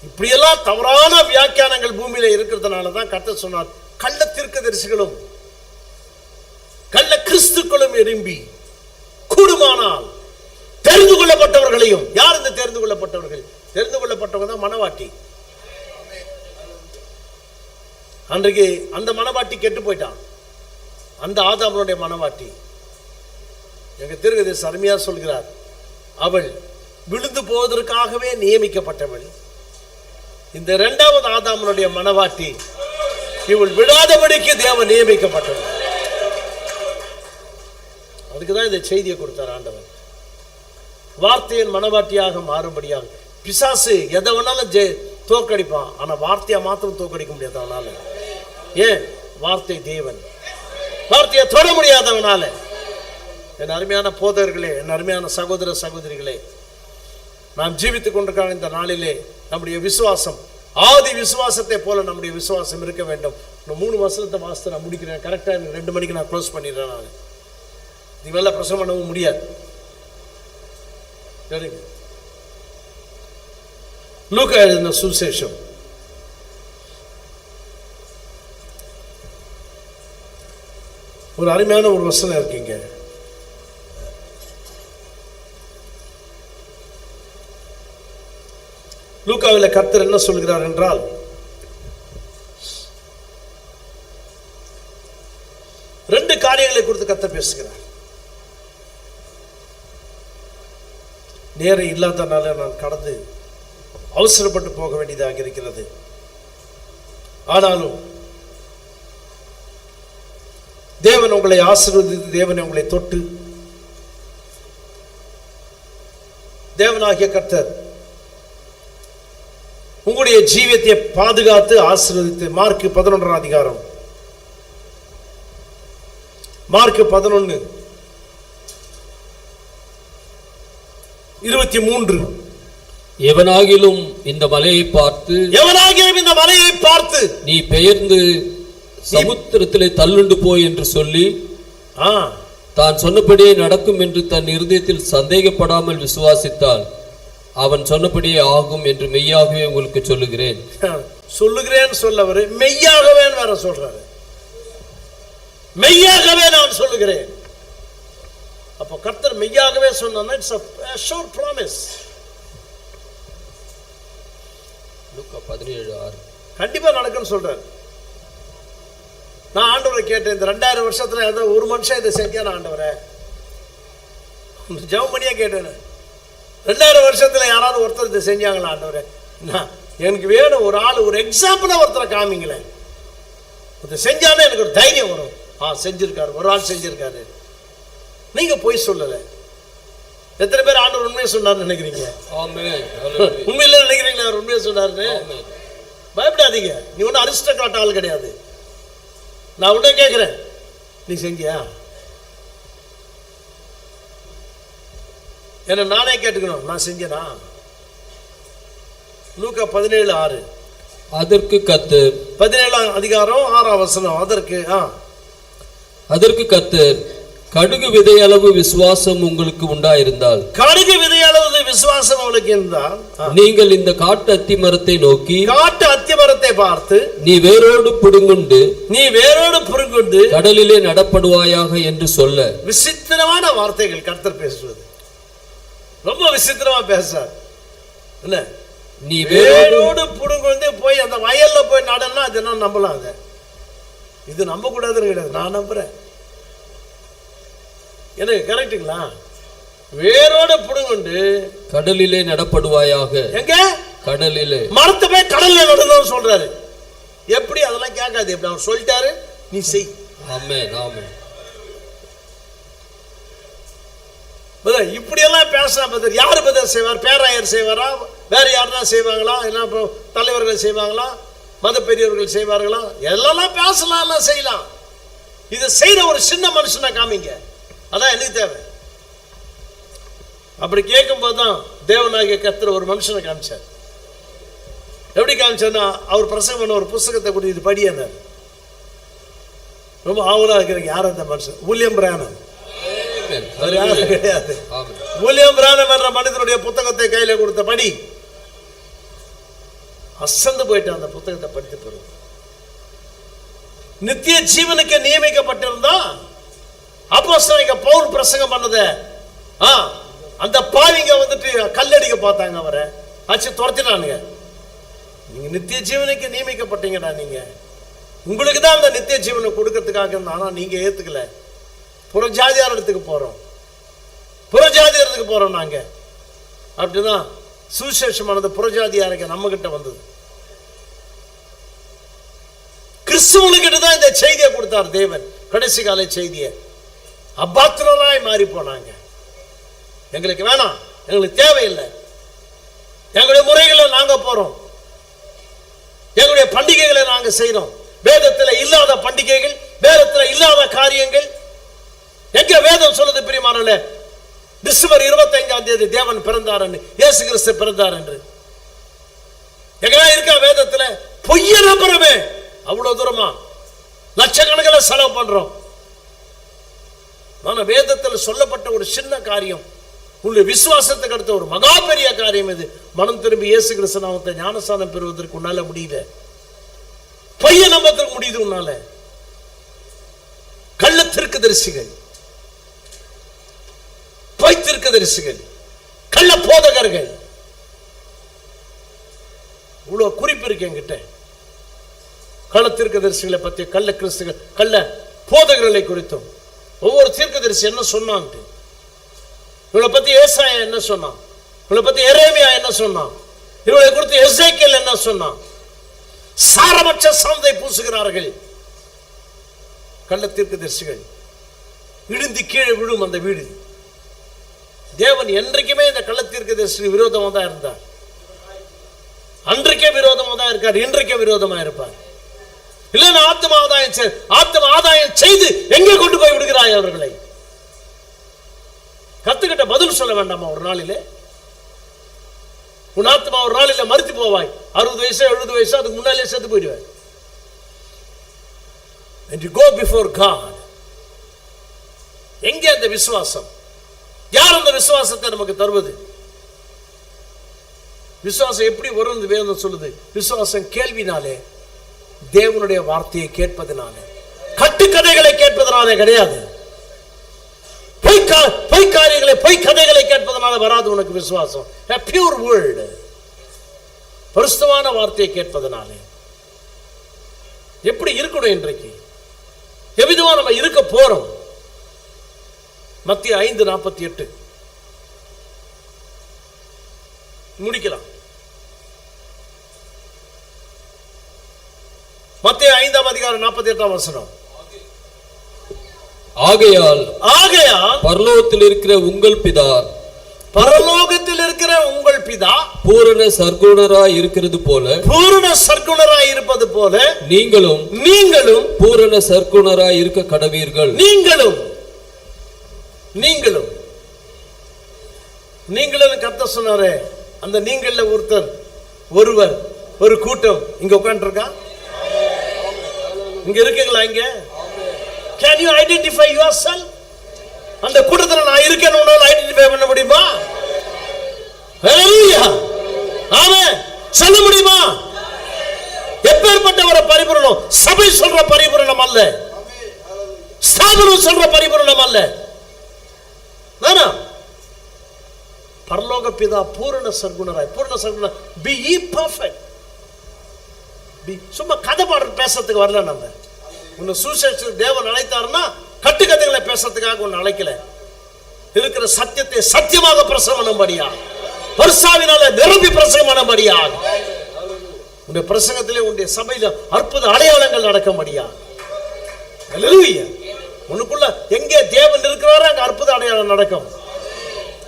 இப்படியெல்லாம் தவறான வியாக்கியானங்கள் பூமியில இருக்கிறதுனால தான் கர்த்தர் சொன்னார், கள்ள தீர்க்கதரிசிகளும் கள்ள கிறிஸ்துக்களும் எழும்பி கூடுமானால் தெரிந்து கொள்ளப்பட்டவர்களையும். யார் இந்த தெரிந்து கொள்ளப்பட்டவர்கள்? தெரிந்து கொள்ளப்பட்டவங்க தான் மனவாட்டி. அன்றைக்கு அந்த மனவாட்டி கெட்டு போயிட்டான், அந்த ஆதாமனுடைய மனவாட்டி. எங்க தீர்க்கதரிசி அருமையா சொல்கிறார், அவள் விழுந்து போவதற்காகவே நியமிக்கப்பட்டவள். இந்த இரண்டாவது ஆதாமனுடைய மனவாட்டி இவள் விடாதபடிக்கு தேவன் நியமிக்கப்பட்டவள். அதுக்குதான் இந்த செய்தியை கொடுத்தார் ஆண்டவர். வார்த்தையின் மனவாட்டியாக மாறும்படியாக. பிசாசு எதை வேணாலும் தோக்கடிப்பான், ஆனா வார்த்தையை மாத்திரம் தோக்கடிக்க முடியாது அவனால. ஏன்? வார்த்தை தேவன். வார்த்தையை தொட முடியாதவனால. என் அருமையான போதகர்களே, என் அருமையான சகோதர சகோதரிகளே, நாம் ஜீவித்துக் கொண்டிருக்கிற இந்த நாளிலே நம்முடைய விசுவாசம் ஆதி விசுவாசத்தை போல நம்முடைய விசுவாசம் இருக்க வேண்டும். 3 வருஷத்தை வாசத்தை நான் முடிக்கிறேன். கரெக்டா 2 மணிக்கு நான் க்ளோஸ் பண்ணிடுறேன். நான் இது வேலை பிரசவம் பண்ணவும் முடியாது. சரிங்க. லூக்கா எழுதின சுவிசேஷம் ஒரு அருமையான ஒரு வசனம் இருக்கீங்க. லூக்காவில் கர்த்தர் என்ன சொல்கிறார் என்றால், ரெண்டு காரியங்களை குறித்து கர்த்தர் பேசுகிறார். நேரம் இல்லாதனால நான் கடந்து அவசரப்பட்டு போக வேண்டியதாக இருக்கிறது. ஆனாலும் தேவன் உங்களை ஆசீர்வதித்து, தேவன் உங்களை தொட்டு, தேவனாகிய கர்த்தர் உங்களுடைய ஜீவியத்தை பாதுகாத்து ஆசீர்வதித்து. மார்க் 11 அதிகாரம், மார்க் 11:23. எவனாகிலும் இந்த மலையை பார்த்து, எவனாகிலும் இந்த மலையை பார்த்து நீ பெயர்ந்து சமுத்திரத்திலே தள்ளுண்டு போய் என்று சொல்லி தான் சொன்னபடியே நடக்கும் என்று தன் இருதயத்தில் சந்தேகப்படாமல் விசுவாசித்தால் அவன் சொன்னபடியே ஆகும் என்று மெய்யாகவே உங்களுக்கு சொல்லுகிறேன். சொல்லுகிறேன் சொல்லவரு மெய்யாகவே வேற சொல்றாரு. மெய்யாகவே நான் சொல்லுகிறேன். அப்போ கர்த்தர் மெய்யாகவே சொன்னா இட்ஸ் a sure promise. லூக்கா 17:6 கண்டிப்பா நடக்கும்னு சொல்றாரு. நான் ஆண்டவரை கேட்டேன், இந்த 2000 வருஷத்துல ஏதோ ஒரு மனுஷன் இதை செஞ்சான ஆண்டவரை ஜெபம் பண்ணியா கேட்டேன். 2000 வருஷத்துல யாராவது ஒருத்தர் இதை செஞ்சாங்களா ஆண்டவரே? எனக்கு வேணும் ஒரு ஆள், ஒரு எக்ஸாம்பிளா ஒருத்தரை காமிங்களேன். இதை செஞ்சாலே எனக்கு ஒரு தைரியம் வரும். செஞ்சிருக்காரு, ஒரு ஆள் செஞ்சிருக்காரு. நீங்க போய் சொல்லல. எத்தனை பேர் ஆண்டவர் உண்மையை சொன்னார்னு நினைக்கிறீங்க? உண்மையில நினைக்கிறீங்களா அவர் உண்மையை சொன்னாருன்னு? பயப்படாதீங்க. நீ ஒன்னும் அரிஸ்டோக்ராட் ஆள் கிடையாது. நான் உடனே கேட்கிறேன், நீ செஞ்சியா? என்ன நானே கேட்டுக்கணும், நான் செஞ்சேனா? லூக்கா 17:6. அதற்கு கர்த்தர், 17 அதிகாரம் 6 வசனம். அதற்கு கர்த்தர், கடுகு விதை அளவு விசுவாசம் உங்களுக்கு உண்டாயிருந்தால், கடுகு விதை அளவு விசுவாசம் உங்களுக்கு இருந்தால், நீங்கள் இந்த காட்டு அத்தி மரத்தை நோக்கி, காட்டு அத்தி மரத்தை பார்த்து, நீ வேரோடு புடுங்குண்டு கடலிலே நடப்படுவாயாக என்று சொல்ல. விசித்திரமான வார்த்தைகள் கர்த்தர் பேசுவது. ரொம்ப விசித்திரமா பேசுறார். என்ன? நீ வேரோடு புடுங்குண்டு போய் அந்த வயல்ல போய் நடனா அது என்ன நம்பலாம்? அதை இது நம்ப கூடாதுன்னு கிடையாது, நான் நம்புறேன். எனக்கு கரெக்டுங்களா? வேரோட புடுங்குண்டு கடலிலே நடப்படுவாயாக. எங்க? கடலிலே. மரத்தை போய் கடல்ல நடணும்னு சொல்றாரு. எப்படி? அதெல்லாம் கேட்காது. எப்படி அவர் சொல்லிட்டாரு, நீ செய். ஆமென், ஆமென். இப்படி எல்லாம் பேசலாம். யாரு பதர் செய்வார்? பேராயர் செய்வாரா? வேற யாருன்னா செய்வாங்களா? என்ன தலைவர்கள் செய்வாங்களா? மத பெரியவர்கள் செய்வார்களா? எல்லாம் பேசலாம், எல்லாம் செய்யலாம். இதை செய்யற ஒரு சின்ன மனுஷனை காமிங்க, அதான் எனக்கு தேவை. அப்படி கேட்கும் போதுதான் தேவனாகிய கர்த்தர் ஒரு மனுஷனை காமிச்சார். எப்படி காமிச்சேன்னா, அவர் பிரசங்கம் பண்ண ஒரு புஸ்தகத்தை கொடுத்து இது படி என்ன ரொம்ப ஆவலா இருக்கிறீங்க. யார் அந்த மனுஷன்? வில்லியம் பிரானம். அவர் யாரும் கிடையாது. வில்லியம் பிரானம் என்ற மனிதனுடைய புத்தகத்தை கையில கொடுத்த படி அசந்து போயிட்டு அந்த புத்தகத்தை படித்து போறது. நித்திய ஜீவனுக்கு நியமிக்கப்பட்டிருந்தா அப்போஸ்தலனாகிய பவுல் பிரசங்கம் பண்ணத அந்த பாவிங்க வந்துட்டு கல்லடிக்க பார்த்தாங்க, அவரை ஆச்சு துரத்தினானுங்க. நீங்க நித்திய ஜீவனுக்கு நியமிக்கப்பட்டீங்கடா, நீங்க உங்களுக்கு தான் அந்த நித்திய ஜீவனை கொடுக்கறதுக்காக. ஆனா நீங்க ஏத்துக்கல. புறஜாதியார் இடத்துக்கு போறோம், புறஜாதியாரத்துக்கு போறோம் நாங்க. அப்படிதான் சுவிசேஷமானது புறஜாதியாருக்கு நம்ம கிட்ட வந்தது. கிறிஸ்துவனுக்கிட்ட தான் இந்த செய்தியை கொடுத்தார் தேவன். கடைசி கால செய்தியை அபாத்திரராய் மாறி போனாங்க. எங்களுக்கு வேணாம், எங்களுக்கு தேவையில்லை, எங்களுடைய முறைகளை நாங்க போறோம், எங்களுடைய பண்டிகைகளை நாங்க செய்யறோம். வேதத்தில் இல்லாத பண்டிகைகள், வேதத்தில் இல்லாத காரியங்கள். எங்க வேதம் சொல்லுது பிரியமானவர்களே, டிசம்பர் 25ஆம் தேதி தேவன் பிறந்தார் என்று, இயேசு கிறிஸ்து பிறந்தார் என்று எங்கெல்லாம் இருக்கா வேதத்துல? பொய்ய நம்புறமே அவ்வளவு தூரமா லட்சக்கணக்கில் செலவு பண்றோம். ஆனா வேதத்தில் சொல்லப்பட்ட ஒரு சின்ன காரியம், உங்களுடைய விசுவாசத்துக்கு அடுத்த ஒரு மகா பெரிய காரியம் இது. மனம் திரும்பி இயேசு கிறிஸ்து நாமத்தை ஞானஸ்நானம் பெறுவதற்கு உன்னால முடியல, பொய்ய நம்பத்திற்கு முடியுது உன்னால. கள்ள தீர்க்கதரிசிகள், பொய் தீர்க்கதரிசிகள், கள்ள போதகர்கள், இவ்வளவு குறிப்பு இருக்கு என்கிட்ட. கள்ள தீர்க்கதரிசிகளை பத்தி, கள்ள கிறிஸ்துகள், கள்ள போதகர்களை குறித்தும் ஒவ்வொரு தீர்க்கதரிசி என்ன சொன்னான், இவளை பத்தி ஏசாயா என்ன சொன்னான், இவளை பத்தி எரேமியா என்ன சொன்னான், இவளை குறித்து எசேக்கியேல் என்ன சொன்னான். சாரமற்ற சாந்தை பூசுகிறார்கள் கள்ள தீர்க்கதரிசிகள். இடிந்து கீழே விழும் அந்த வீடு. தேவன் என்றைக்குமே இந்த கள்ள தீர்க்கதரிசி விரோதமாக தான் இருந்தார். அன்றைக்கே விரோதமாக தான் இருக்கார், இன்றைக்கே விரோதமாக இருப்பார். இல்லைன்னா ஆத்ம ஆதாயம் செய்து எங்கே கொண்டு போய் விடுகிறாய் அவர்களை? கத்துக்கிட்ட பதில் சொல்ல வேண்டாமா? ஒரு நாளிலே உன் ஆத்மா ஒரு நாளில மறுத்து போவாய். 60 வயசு 70 வயசு அதுக்கு முன்னாலே செத்து போயிடுவாய். And you go before God. எங்கே அந்த விசுவாசம்? யார் அந்த விசுவாசத்தை நமக்கு தருவது? விசுவாசம் எப்படி வரும் வேதம் சொல்லுது? விசுவாசம் கேள்வினாலே, தேவனுடைய வார்த்தையை கேட்பதனாலே, கட்டுக்கதைகளை கேட்பதனாலே கிடையாது. பொய் காரியங்களை, பொய் கதைகளை கேட்பதனால வராது உனக்கு விசுவாசம். A pure word, பரிசுத்தமான வார்த்தையை கேட்பதனாலே. எப்படி இருக்கணும் இன்றைக்கு? எவ்விதமா நம்ம இருக்க போறோம்? மத்திய 5:48 முடிக்கலாம். மத்திய 5ஆம் அதிகாரம் 48ஆம் வசனம். ஆகையால் பரலோகத்தில் இருக்கிற உங்கள் பிதா பூரண சர்க்குணராய் இருக்கிறது போல நீங்களும் பூரண சர்க்குணராய் இருக்க கடவீர்கள். நீங்களும் கர்த்தர் சொன்னாரே, அந்த நீங்கள ஒருவர் ஒரு கூட்டம் இங்க உட்கார்ந்து இருக்கா? இங்க இருக்கீங்களா? இங்க can you identify yourself? அந்த கூட்டத்துல நான் இருக்கேன்னு உன்னால ஐடென்டிஃபை பண்ண முடியுமா? ஹalleluya, ஆமென் சொல்ல முடியுமா? எப்பேற்பட்ட ஒரு பரிபூரணம்! சபை சொல்ற பரிபூரணம் அல்ல, ஸ்தாபனம் சொல்ற பரிபூரணம் அல்ல. நானா பரலோக பிதா பூரண சர்க்குணராய், பூரண சர்க்குண be ye perfect. சும்மா கதை பாடுற பேசுறதுக்கு வரல. நம்ம உன்னை சுவிசேஷத்துக்கு தேவன் அழைத்தாருன்னா கட்டுக்கதைகளை பேசுறதுக்காக உன்னை அழைக்கல. இருக்கிற சத்தியத்தை சத்தியமாக பிரசவனம்படியா, பரிசாவினால நிரம்பி பிரசவனம்படியா, உன்னுடைய பிரசங்கத்திலே உன்னுடைய சபையில அற்புத அடையாளங்கள் நடக்கும்படியா. ஹல்லேலூயா. உனக்குள்ள எங்கே தேவன் இருக்கிறாரோ அங்க அற்புத அடையாளம் நடக்கும்.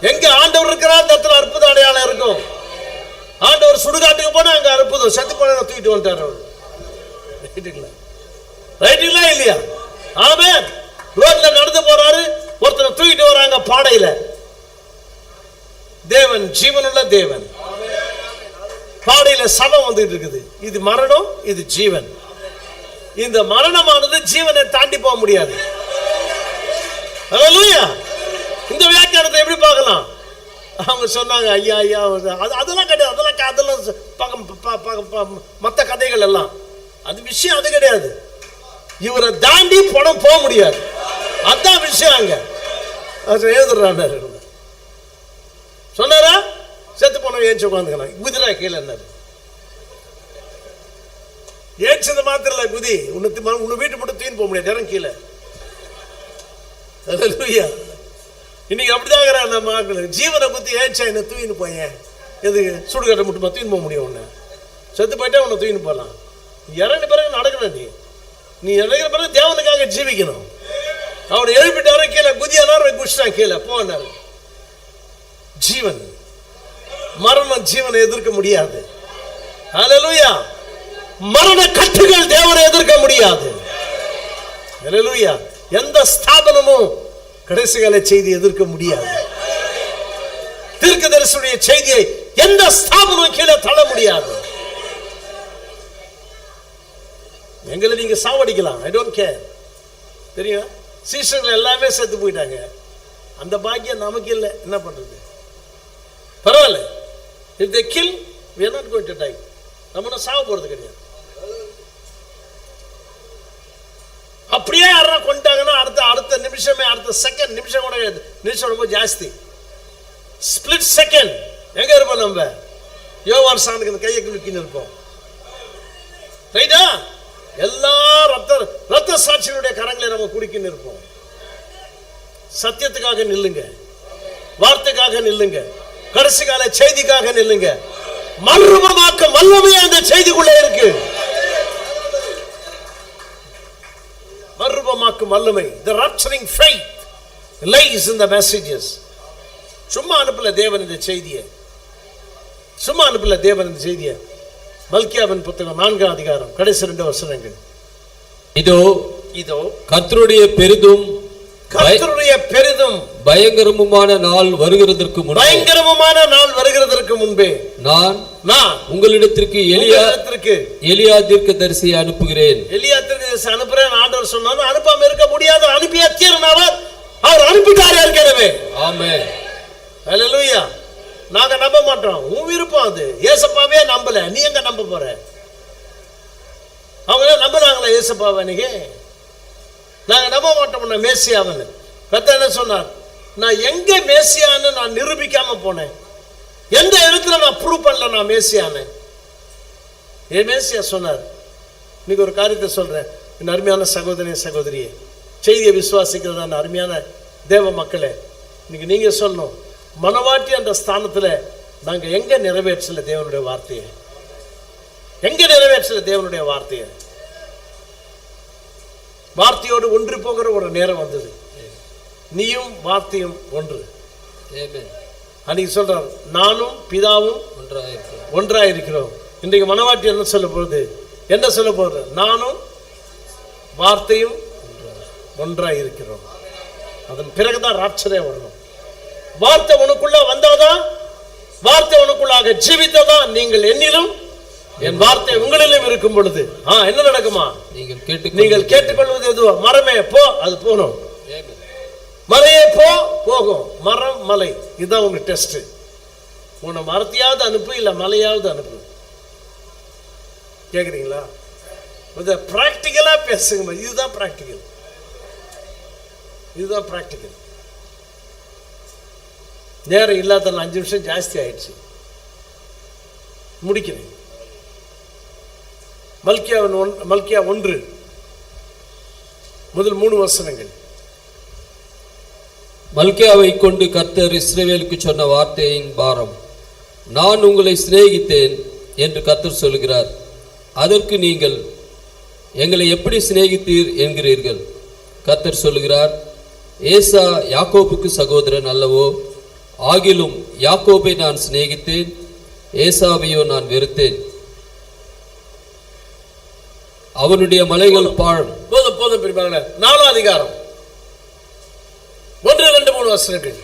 எங்க ஆண்டவர் இருக்கிறார் அந்த இடத்துல அற்புத அடையாளம் இருக்கும். ஆண்டவர் சுடுகாட்டுக்கு போனா அங்க அற்புதம், செத்து போன தூக்கிட்டு வந்துட்டார் அவர். ரைட்டுங்களா இல்லையா? ஆமென். ரோட்ல நடந்து போறாரு, ஒருத்தர் தூக்கிட்டு வராங்க பாடையில. தேவன் ஜீவனுள்ள தேவன். பாடையில சபம் வந்துட்டு இருக்குது. இது மரணம், இது ஜீவன். இந்த மரணமானது ஜீவனை தாண்டி போக முடியாது. ஹல்லேலூயா. இந்த வியாக்கியானத்தை எப்படி பார்க்கலாம்? அவங்க சொன்னாங்க, ஐயா ஐயா அதெல்லாம் கிடையாது, அதெல்லாம் மற்ற கதைகள் எல்லாம் அது விஷயம் அது கிடையாது. இவரை தாண்டி பணம் போக முடியாது, அதான் விஷயம். அங்க எழுதுறாரு சொன்னாரா, செத்து போன ஏஞ்சி உட்காந்துக்கலாம், குதிரா கீழே என்னாரு ஏச்சது மாத்திரம் இல்ல, குதி உன்னை வீட்டு மட்டும் தூக்கி போக முடியாது, இடம் கீழே. இன்னைக்கு அப்படிதான் நம்ம ஜீவனை குத்தி ஏச்சா என்ன தூக்கின்னு போயேன், எது சுடுகாட்டை மட்டுமா தூக்கின்னு போக முடியும்? உன்னை செத்து போயிட்டா உன்னை தூக்கின்னு போகலாம். இறங்கின பிறகு நடக்கணும். நீ இறங்கின பிறகு தேவனுக்காக ஜீவிக்கணும். அவனை எழுப்பிட்டாரு, கீழே குதியானார், குடிச்சிட்டான், கீழே போனார். ஜீவன் மரணம் ஜீவனை எதிர்க்க முடியாது. ஹல்லேலூயா. மரண கட்டுகள் தேவனை எதிர்க்க முடியாது. ஹல்லேலூயா. எந்த ஸ்தாபனமும் கடைசிகால செய்தி எதிர்க்க முடியாது. தீர்க்கதரிசியுடைய செய்தியை எந்த ஸ்தாபனம் கீழே தள்ள முடியாது. எங்களை நீங்க சாவடிக்கலாம், ஐ டோன்ட் கேர். தெரியும், சீசர்கள் எல்லாமே செத்து போயிட்டாங்க. அந்த பாக்கியம் நமக்கு இல்லை, என்ன பண்றது? பரவாயில்ல. If they kill, we are not going to die. நம்ம சாவ போறது கிடையாது. அப்படியே யாரா கொண்டாங்கன்னா அடுத்த நிமிஷமே, அடுத்த செகண்ட் நிமிஷம் கூட கிடையாது. நிமிஷம் ரொம்ப ஜாஸ்தி. ஸ்பிளிட் செகண்ட் எங்க இருப்போம்? நம்ம யோவான் சாணுக்கு கையை குலுக்கின்னு இருப்போம். ரைட்டா? எல்லா ரத்த சாட்சிகளுடைய கரங்களை நம்ம குடிக்கின்னு இருப்போம். சத்தியத்துக்காக நில்லுங்க, வார்த்தைக்காக நில்லுங்க, கடைசி கால செய்திக்காக நில்லுங்க. மறுரூபமாக்கும் வல்லமை அந்த செய்திக்குள்ள இருக்கு. மறுரூபமாக்கும் வல்லமை, the rapturing faith lies in the messages. சும்மா அனுப்பல தேவன் இந்த செய்தியை, சும்மா அனுப்பல தேவன் இந்த செய்தியை. மல்கியாவின் புத்தகம் 4ஆம் அதிகாரம் கடைசி 2 வசனங்கள். இதோ இதோ கர்த்தருடைய பெரிதும் பயங்கரமுமான நாள் வருகிறதற்கு முன்பே நான் உங்களிடத்திற்கு எலியா தீர்க்கதரிசியை அனுப்புகிறேன். எலியா தீர்க்கதரிசி அனுப்புறேன் ஆண்டவர் சொன்னாலும் அனுப்பாம இருக்க முடியாது. அனுப்பிய தீரனவர், அவர் அனுப்பிட்டார் ஏற்கனவே. ஆமென். ஹல்லேலூயா. நாங்க நம்ப மாட்டோம், உன் விருப்பம் அது. ஏசப்பாவே நம்பல, நீ எங்க நம்ப போற? அவங்க நம்பினாங்களா ஏசப்பாவை? நீங்க நாங்க நம்ப மாட்டோம் மேசியாவன்னு. கர்த்தர் என்ன சொன்னார்? நான் எங்க மேசியான்னு நான் நிரூபிக்காம போனேன், எந்த இடத்துல நான் ப்ரூவ் பண்ணல நான் மேசியான்னு. ஏன் மேசியா சொன்னார். இன்னைக்கு ஒரு காரியத்தை சொல்றேன், என் அருமையான சகோதரி சகோதரியே, செய்தியை விசுவாசிக்கிறதான அருமையான தேவ மக்களே, இன்னைக்கு நீங்க சொல்லணும், மனவாட்டி அந்த ஸ்தானத்துல நாங்க எங்க நிறைவேற்றல தேவனுடைய வார்த்தையை? எங்க நிறைவேற்றல தேவனுடைய வார்த்தையை? வார்த்தையோடு ஒன்று போகிற ஒரு நேரம் வந்தது. நீயும் வார்த்தையும் ஒன்று. அன்னைக்கு சொல்றார், நானும் பிதாவும் ஒன்றாயிருக்கிறோம். இன்றைக்கு மனவாட்டி என்ன சொல்ல போகுது? என்ன சொல்ல போகுது? நானும் வார்த்தையும் ஒன்றாயிருக்கிறோம். அதன் பிறகுதான் ராட்சரே வரணும். வார்த்தை உனக்குள்ள வந்தாதான், வார்த்தை உனக்குள்ளாக ஜீவித்ததான் நீங்கள் என்னிலும் என் வார்த்தை உங்களிலும் இருக்கும் பொழுது என்ன நடக்குமா? நீங்கள் கேட்டுக்கொள்வது எதுவோ, மரமே போ, அது போகணும். மலையே போ, போகும். மரம் மலை, இதுதான் உங்க டெஸ்ட். உன்னை மரத்தையாவது அனுப்பு, இல்ல மலையாவது அனுப்பு. கேக்குறீங்களா? பிராக்டிக்கலா பேசுங்க. இதுதான் பிராக்டிக்கல், இதுதான் பிராக்டிக்கல். நேரம் இல்லாத 5 நிமிஷம் ஜாஸ்தி ஆயிடுச்சு, முடிக்கிறேன். மல்கியா 1 முதல் 3 வசனங்கள். மல்கியாவை கொண்டு கர்த்தர் இஸ்ரவேலுக்கு சொன்ன வார்த்தையின் பாரம். நான் உங்களை சிநேகித்தேன் என்று கர்த்தர் சொல்கிறார். அதற்கு நீங்கள் எங்களை எப்படி சிநேகித்தீர் என்கிறீர்கள். கர்த்தர் சொல்கிறார், ஏசா யாக்கோபுக்கு சகோதரன் அல்லவோ? ஆகிலும் யாக்கோபை நான் சிநேகித்தேன், ஏசாவையோ நான் வெறுத்தேன். அவனுடைய மலைகள் பாழும். போதும் போதும் பிரிப்பாங்களே. 4ஆம் அதிகாரம் 1, 2, 3 வசனங்கள்.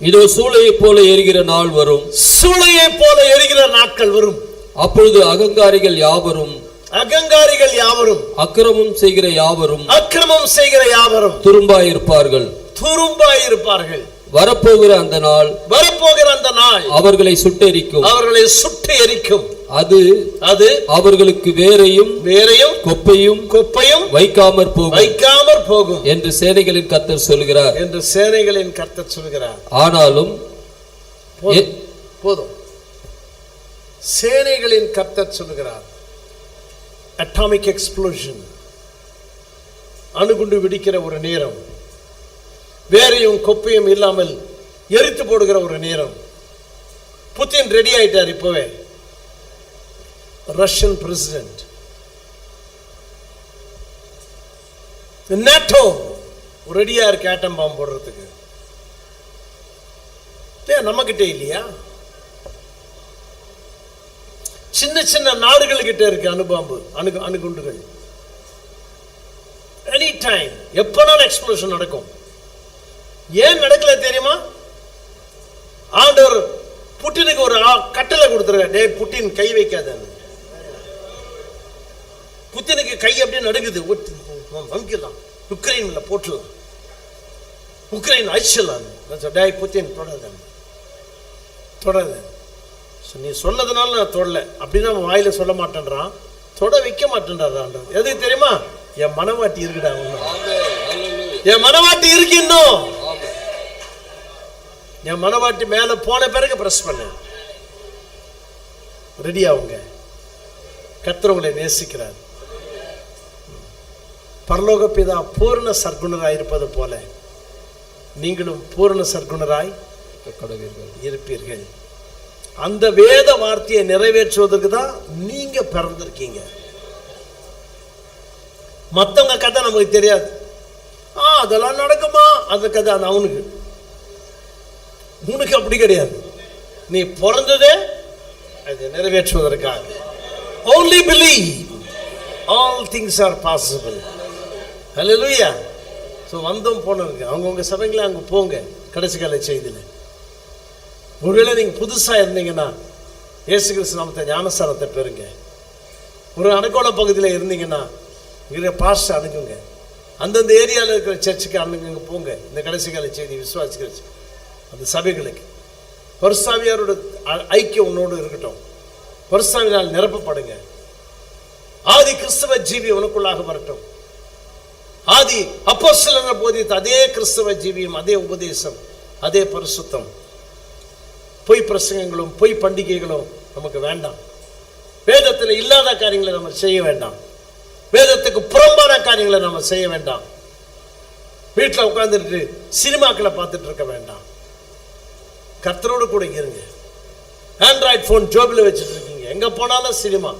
இதோ சூளையை போல எரிகிற நாள் வரும். சூளையை போல எரிகிற நாட்கள் வரும். அப்பொழுது அகங்காரிகள் யாவரும் அக்கிரமம் செய்கிற யாவரும் துரும்பாயிருப்பார்கள். வரப்போகிற அந்த நாள் அவர்களை சுட்டெரிக்கும். அது அவர்களுக்கு வேரையும் கொப்பையும் வைக்காமற் போகும் என்று சேனைகளின் கர்த்தர் சொல்கிறார். ஆனாலும் போதும், சேனைகளின் கர்த்தர் சொல்கிறார். அட்டாமிக் எக்ஸ்ப்ளோஷன், அணுகுண்டு வெடிக்கிற ஒரு நேரம், வேரையும் கொப்பையும் இல்லாமல் எரித்து போடுகிற ஒரு நேரம். புதின் ரெடி ஆயிட்டார். இப்பவே ரஷ்யன் பிரசிடென்ட், நேட்டோ ரெடியா இருக்கு ஆட்டம் பாம்பு போடுறதுக்கு. நம்ம கிட்ட இல்லையா? சின்ன சின்ன நாடுகள் கிட்ட இருக்கு அணுபாம்பு, அணுகுண்டுகள். எனி டைம், எப்பனாலும் எக்ஸ்ப்ளோஷன் நடக்கும். ஏன் நடக்கல தெரியுமா? ஆண்டவர் புட்டினுக்கு ஒரு கட்டளை கொடுத்துருக்க, டே புட்டின் கை வைக்காத. புட்டினுக்கு கை அப்படியே நடுங்குது. வங்கிடலாம், உக்ரைன்ல போட்டுலாம், உக்ரைன் அழிச்சிடலாம். டே புட்டின் தொடாத. நீ சொன்னதுனால நான் தொடல அப்படின்னு அவன் வாயில சொல்ல மாட்டேன்றான், தொட வைக்க மாட்டேன்றான். எதுக்கு தெரியுமா? என் மனவாட்டி இருக்குடா, என் மனவாட்டி இருக்கு. இன்னும் என் மனவாட்டி மேல போன பிறகு பிரஸ் பண்ண ரெடி ஆகுங்க. கர்த்தர் உங்களை நேசிக்கிறார். பரலோக பிதா பூர்ண சர்க்குணராய் இருப்பது போல நீங்களும் பூர்ண சர்க்குணராய் இருப்பீர்கள். அந்த வேத வார்த்தையை நிறைவேற்றுவதற்கு தான் நீங்க பிறந்திருக்கீங்க. மற்றவங்க கதை நமக்கு தெரியாது. அதெல்லாம் நடக்குமா? அந்த கதை அது அவனுக்கு. உனக்கு அப்படி கிடையாது. நீ பிறந்ததே அதை நிறைவேற்றுவதற்காக. Only believe, all things are possible. Hallelujah. So வந்தோம் போனவங்க அவங்கவுங்க சபைகளை அங்கே போங்க. கடைசி கால செய்தியில் ஒருவேளை நீங்கள் புதுசாக இருந்தீங்கன்னா இயேசு கிறிஸ்து நாமத்தை ஞானஸ்தானத்தை பெறுங்க. ஒரு அணுக்கோண பகுதியில் இருந்தீங்கன்னா இங்கே பாஸ்டர் அணுகுங்க. அந்தந்த ஏரியாவில் இருக்கிற சர்ச்சுக்கு அணுகுங்க, போங்க. இந்த கடைசி கால செய்தி விசுவாசிக்கிற அந்த சபைகளுக்கு பரிசுத்தாவியாரோட ஐக்கியம் உன்னோடு இருக்கட்டும். பரிசுத்தாவியால் நிரப்பப்படுங்க. ஆதி கிறிஸ்தவ ஜீவி உனக்குள்ளாக வரட்டும். ஆதி அப்போஸ்தலர்கள் போதித்த அதே கிறிஸ்தவ ஜீவியம், அதே உபதேசம், அதே பரிசுத்தம். பொய் பிரசங்கங்களும் பொய் பண்டிகைகளும் நமக்கு வேண்டாம். வேதத்தில் இல்லாத காரியங்களை நம்ம செய்ய வேண்டாம். வேதத்துக்கு புறம்பான காரியங்களை நம்ம செய்ய வேண்டாம். வீட்டில் உட்கார்ந்துட்டு சினிமாக்களை பார்த்துட்டு இருக்க வேண்டாம். கர்த்தரோடு கூட இருங்க. ஆண்ட்ராய்டு போன் ஜோபில் வச்சுட்டு இருக்கீங்க, எங்க போனாலும் சினிமா,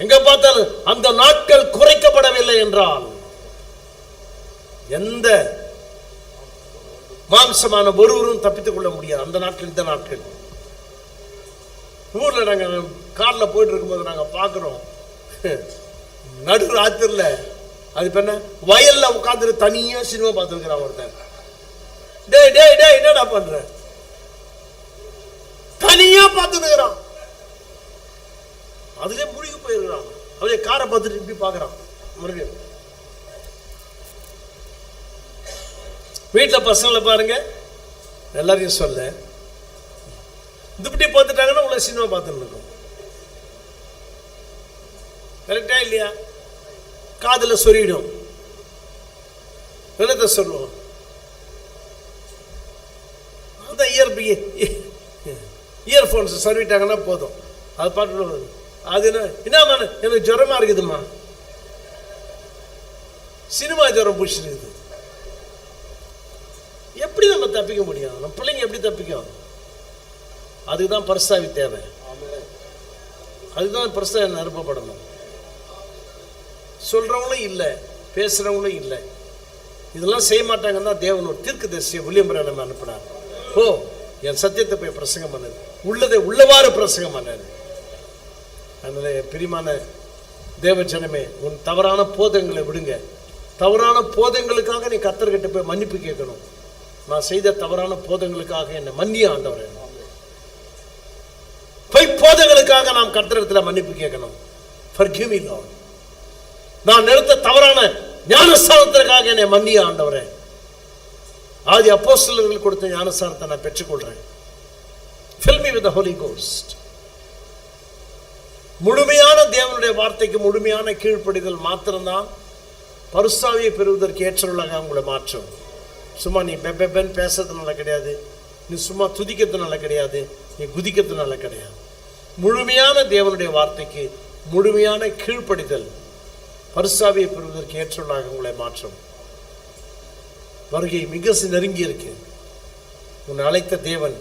எங்க பார்த்தாலும். அந்த நாட்கள் குறைக்கப்படவில்லை என்றால் எந்த மாம்சமான ஒருவரும் தப்பித்துக் கொள்ள முடியாது. அந்த நாட்கள், இந்த நாட்கள். ஊர்ல நாங்க கார்ல போயிட்டு இருக்கும்போது நாங்க பாக்குறோம், நடு ராத்திரில அது என்ன வயல்ல உட்கார்ந்து தனியா சினிமா பார்த்துருக்கிறான் ஒருத்தன். டேய் டேய் டேய் என்னடா பண்ற? தனியா பார்த்துக்கிறான். அதுல முடிவு போயிருக்கிறான். அவரே காரை பார்த்துட்டு இப்படி பாக்குறான். மறுபடியும் வீட்டில் பசங்களை பாருங்க, எல்லாரையும் சொல்ல இப்படி பார்த்துட்டாங்கன்னா உள்ள சினிமா பார்த்துட்டு இருக்கும். கரெக்டா இல்லையா? காதுல சொரியிடும், வெள்ளத்தை சொல்லுவோம். அந்த இயர்போன்ஸ் சொருவிட்டாங்கன்னா போதும், அது பாட்டு. அது என்ன எனக்கு ஜுரமா இருக்குதுமா, சினிமா ஜுரம் பிடிச்சிருக்குது. எப்படி நம்ம தப்பிக்க முடியும்? நம்ம பிள்ளைங்க எப்படி தப்பிக்கும்? அதுக்குதான் பரிசுத்தாவி தேவை. அதுதான் பரிசுத்தாவி நிரப்பப்படணும். சொல்றவங்களும் இல்லை, பேசுறவங்களும் இல்லை. இதெல்லாம் செய்ய மாட்டாங்கன்னா தேவன் ஒரு தீர்க்கதரிசியை வில்லியம் பிரான்ஹாம் அனுப்பினார். என் சத்தியத்தை போய் பிரசங்கம் பண்ணது, உள்ளதை உள்ளவாறு பிரசங்கம் பண்ணாரு. அதனால பிரியமான தேவ ஜனமே, உன் தவறான போதங்களை விடுங்க. தவறான போதங்களுக்காக நீ கர்த்தர்கிட்ட போய் மன்னிப்பு கேட்கணும். நான் செய்த தவறான போதங்களுக்காக என்னை மன்னிய ஆண்டவரே. பொய் போதங்களுக்காக நாம் கர்த்தரிடத்தில் மன்னிப்பு கேட்கணும். Forgive me Lord. நான் எடுத்த தவறான ஞானஸ்தானத்திற்காக என்னை மன்னிய ஆண்டவரே. ஆதி அப்போஸ்தலர்கள் கொடுத்த ஞானஸ்தானத்தை நான் பெற்றுக்கொள்றேன். Fill me with the Holy Ghost. முழுமையான தேவனுடைய வார்த்தைக்கு முழுமையான கீழ்ப்படிதல் மாத்திரம்தான் பரிசுத்தாவியை பெறுவதற்கு ஏற்றவர்களாக உங்களை மாற்றும். சும்மா நீ பெப்பென்னு பேசுறதுனால கிடையாது, நீ சும்மா துதிக்கிறதுனால கிடையாது, நீ குதிக்கிறதுனால கிடையாது. முழுமையான தேவனுடைய வார்த்தைக்கு முழுமையான கீழ்ப்படிதல் பரிசுத்தாவியை பெறுவதற்கு ஏற்றவர்களாக உங்களை மாற்றும். வருகை மிக நெருங்கி இருக்கு. உன்னை அழைத்த தேவன்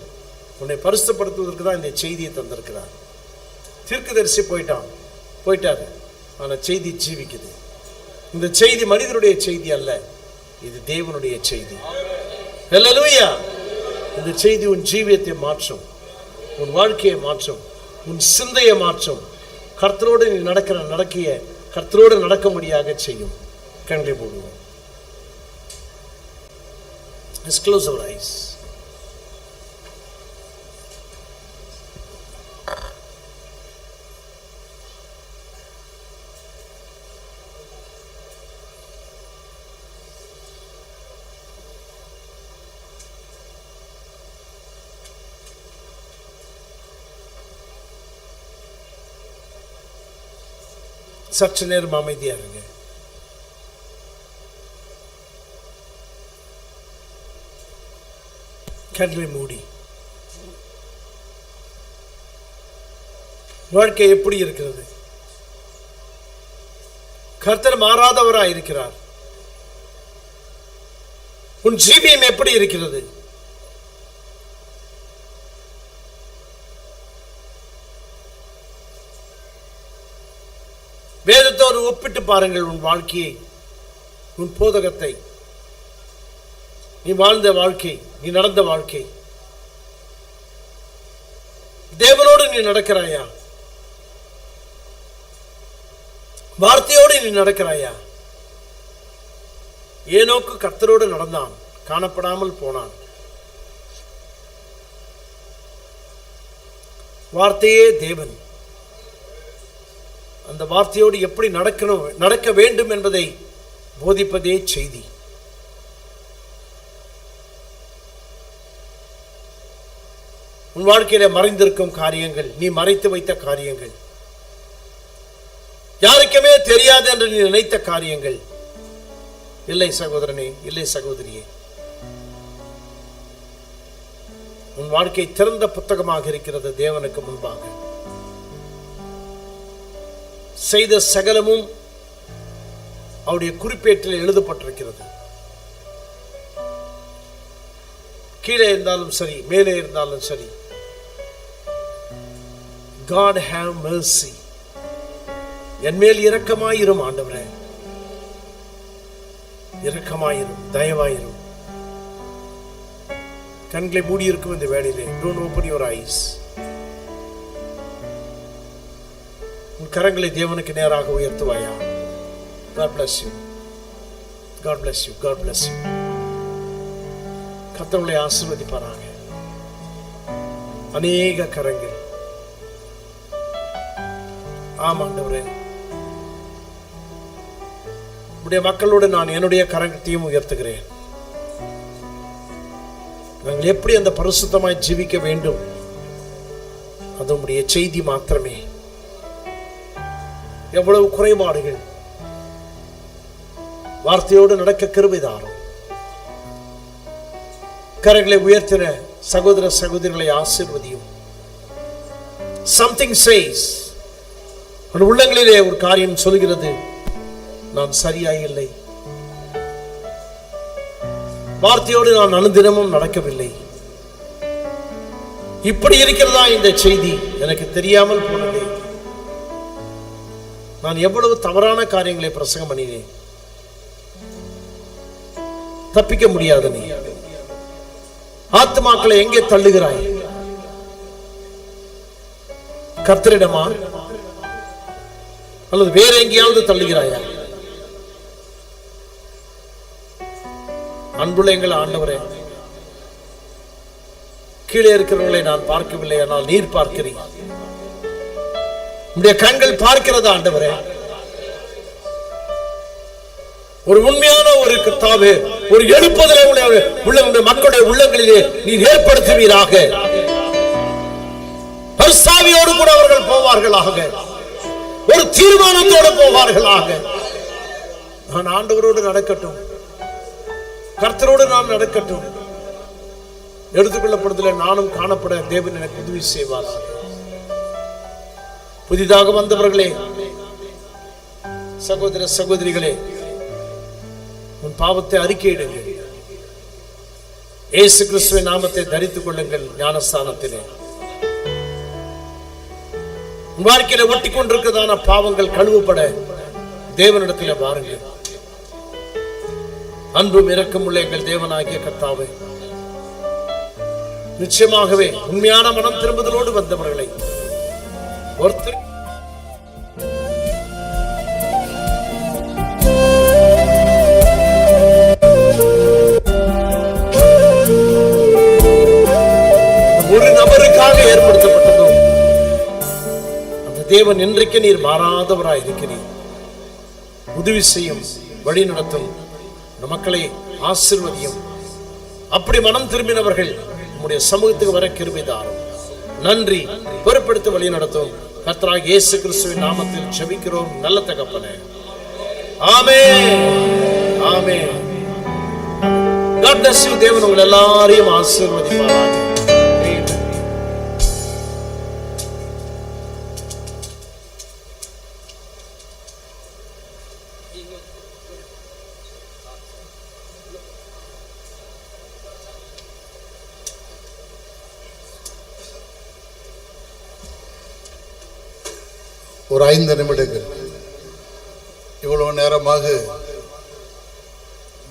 உன்னை பரிசுத்தப்படுத்துவதற்கு தான் இந்த செய்தியை தந்திருக்கிறார். தீர்க்கதரிசி போயிட்டாரு, ஆனா செய்தி ஜீவிக்குது. இந்த செய்தி மனிதனுடைய செய்தி அல்ல, இது தேவனுடைய செய்தி. ஹல்லேலூயா. இந்த செய்தி உன் ஜீவியத்தை மாற்றும், உன் வாழ்க்கையை மாற்றும், உன் சிந்தையை மாற்றும். கர்த்தரோடு நீ நடக்கிய கர்த்தரோடு நடக்கும்படியாக செய்யும். கண்களை மூடுவோம். Let's close our eyes. சற்று நேரம் அமைதியா இருங்க. கண்களை மூடி. வாழ்க்கை எப்படி இருக்கிறது? கர்த்தர் மாறாதவராய் இருக்கிறார். உன் ஜீவியம் எப்படி இருக்கிறது? வேதத்தோடு ஒப்பிட்டு பாருங்கள் உன் வாழ்க்கையை, உன் போதகத்தை, நீ வாழ்ந்த வாழ்க்கை, நீ நடந்த வாழ்க்கை. தேவனோடு நீ நடக்கிறாயா? வார்த்தையோடு நீ நடக்கிறாயா? ஏனோக்கு கர்த்தரோடு நடந்தான், காணப்படாமல் போனான். வார்த்தையே தேவன். அந்த வார்த்தையோடு எப்படி நடக்க வேண்டும் என்பதை போதிப்பதே செய்தி. உன் வாழ்க்கையில மறைந்திருக்கும் காரியங்கள், நீ மறைத்து வைத்த காரியங்கள், யாருக்குமே தெரியாது என்று நீ நினைத்த காரியங்கள், இல்லை சகோதரனே, இல்லை சகோதரியே, உன் வாழ்க்கை திறந்த புத்தகமாக இருக்கிறது. தேவனுக்கு முன்பாக செய்த சகலமும் அவருடைய குறிப்பேட்டில் எழுதப்பட்டிருக்கிறது. கீழே இருந்தாலும் சரி, மேலே இருந்தாலும் சரி, God have mercy. என் மேல் இரக்கமாயிரும் ஆண்டவரே, இரக்கமாயிரும், தயவாயிரும். கண்களை மூடி இருக்கும் இந்த வேளையிலே don't open your eyes. உன் கரங்களை தேவனுக்கு நேராக உயர்த்துவாயா? God bless you. God bless you. God bless you. கர்த்தரை ஆசீர்வதிப்பாராக. அநேக கரங்கள். ஆமாண்டவரே, உடைய மக்களோடு நான் என்னுடைய கரத்தையும் உயர்த்துகிறேன். நாங்கள் எப்படி அந்த பரிசுத்தமாய் ஜீவிக்க வேண்டும், அது உடைய செய்தி மாத்திரமே. எவ்வளவு குறைபாடுகள், வார்த்தையோடு நடக்க கிருபை தாரும். கரங்களை உயர்த்தின சகோதர சகோதரிகளை ஆசீர்வதியும். Something says, உள்ளங்களிலே ஒரு காரியம் சொல்கிறது, நான் சரியாயில்லை, வார்த்தையோடு நான் அனுதினமும் நடக்கவில்லை. இப்படி இருக்கிறதா இந்த செய்தி? எனக்கு தெரியாமல் போனதே. நான் எவ்வளவு தவறான காரியங்களை பிரசங்கம் பண்ணினேன். தப்பிக்க முடியாது. நீ ஆத்துமாக்களை எங்கே தள்ளுகிறாய்? கர்த்தரிடமா அல்லது வேற எங்கேயாவது தள்ளுகிறாயா? அன்புள்ள எங்கள் ஆண்டவரே, கீழே இருக்கிறவர்களை நான் பார்க்கவில்லை, ஆனால் நீர் பார்க்கிறீர். உம்முடைய கண்கள் பார்க்கிறதா ஆண்டவரே? ஒரு உண்மையான ஒரு கர்த்தாவே, ஒரு எழுப்புதலை உள்ள மக்களுடைய உள்ளங்களிலே நீர் ஏற்படுத்துவீராக. பரிசாவியோடு கூட அவர்கள் போவார்களாக, ஒரு தீர்மானத்தோடு போவார்களாக. நான் ஆண்டவரோடு நடக்கட்டும், கர்த்தரோடு நான் நடக்கட்டும், எடுத்துக்கொள்ளப்படுதல நானும் காணப்பட தேவன் எனக்கு உதவி செய்வாராக. புதிதாக வந்தவர்களே, சகோதர சகோதரிகளே, உன் பாவத்தை அறிக்கையிடுங்கள். இயேசு கிறிஸ்துவின் நாமத்தை தரித்துக் கொள்ளுங்கள். ஞானஸ்தானத்திலே உன் வாழ்க்கையில ஒட்டி கொண்டிருக்கிறதான பாவங்கள் கழுவப்பட தேவனிடத்திலே வாருங்கள். அன்பும் இரக்கம் உள்ள எங்கள் தேவனாகிய கர்த்தாவே, நிச்சயமாகவே உண்மையான மனம் திரும்புதலோடு வந்தவர்களை ஒருத்தர் ஒரு நபருக்காக ஏற்படுத்தப்பட்டதோ அந்த தேவன் இன்றைக்கு நீர் மாறாதவராய் இருக்கிறீர். உதவி செய்யும், வழி நடத்தும், மக்களை ஆசீர்வதியும். அப்படி மனம் திரும்பினவர்கள் நம்முடைய சமூகத்துக்கு வர கிருபை தாரும். நன்றி. பொறுப்படுத்தி வழி நடத்தும் கர்த்தராகிய இயேசு கிறிஸ்துவின் நாமத்தில் ஜெபிக்கிறோம் நல்ல தகப்பனே. ஆமென், ஆமென். God bless you. தேவன் உங்கள் எல்லாரையும் ஆசீர்வதிப்பாராக. ஒரு 5 நிமிடங்கள் இவ்வளவு நேரமாக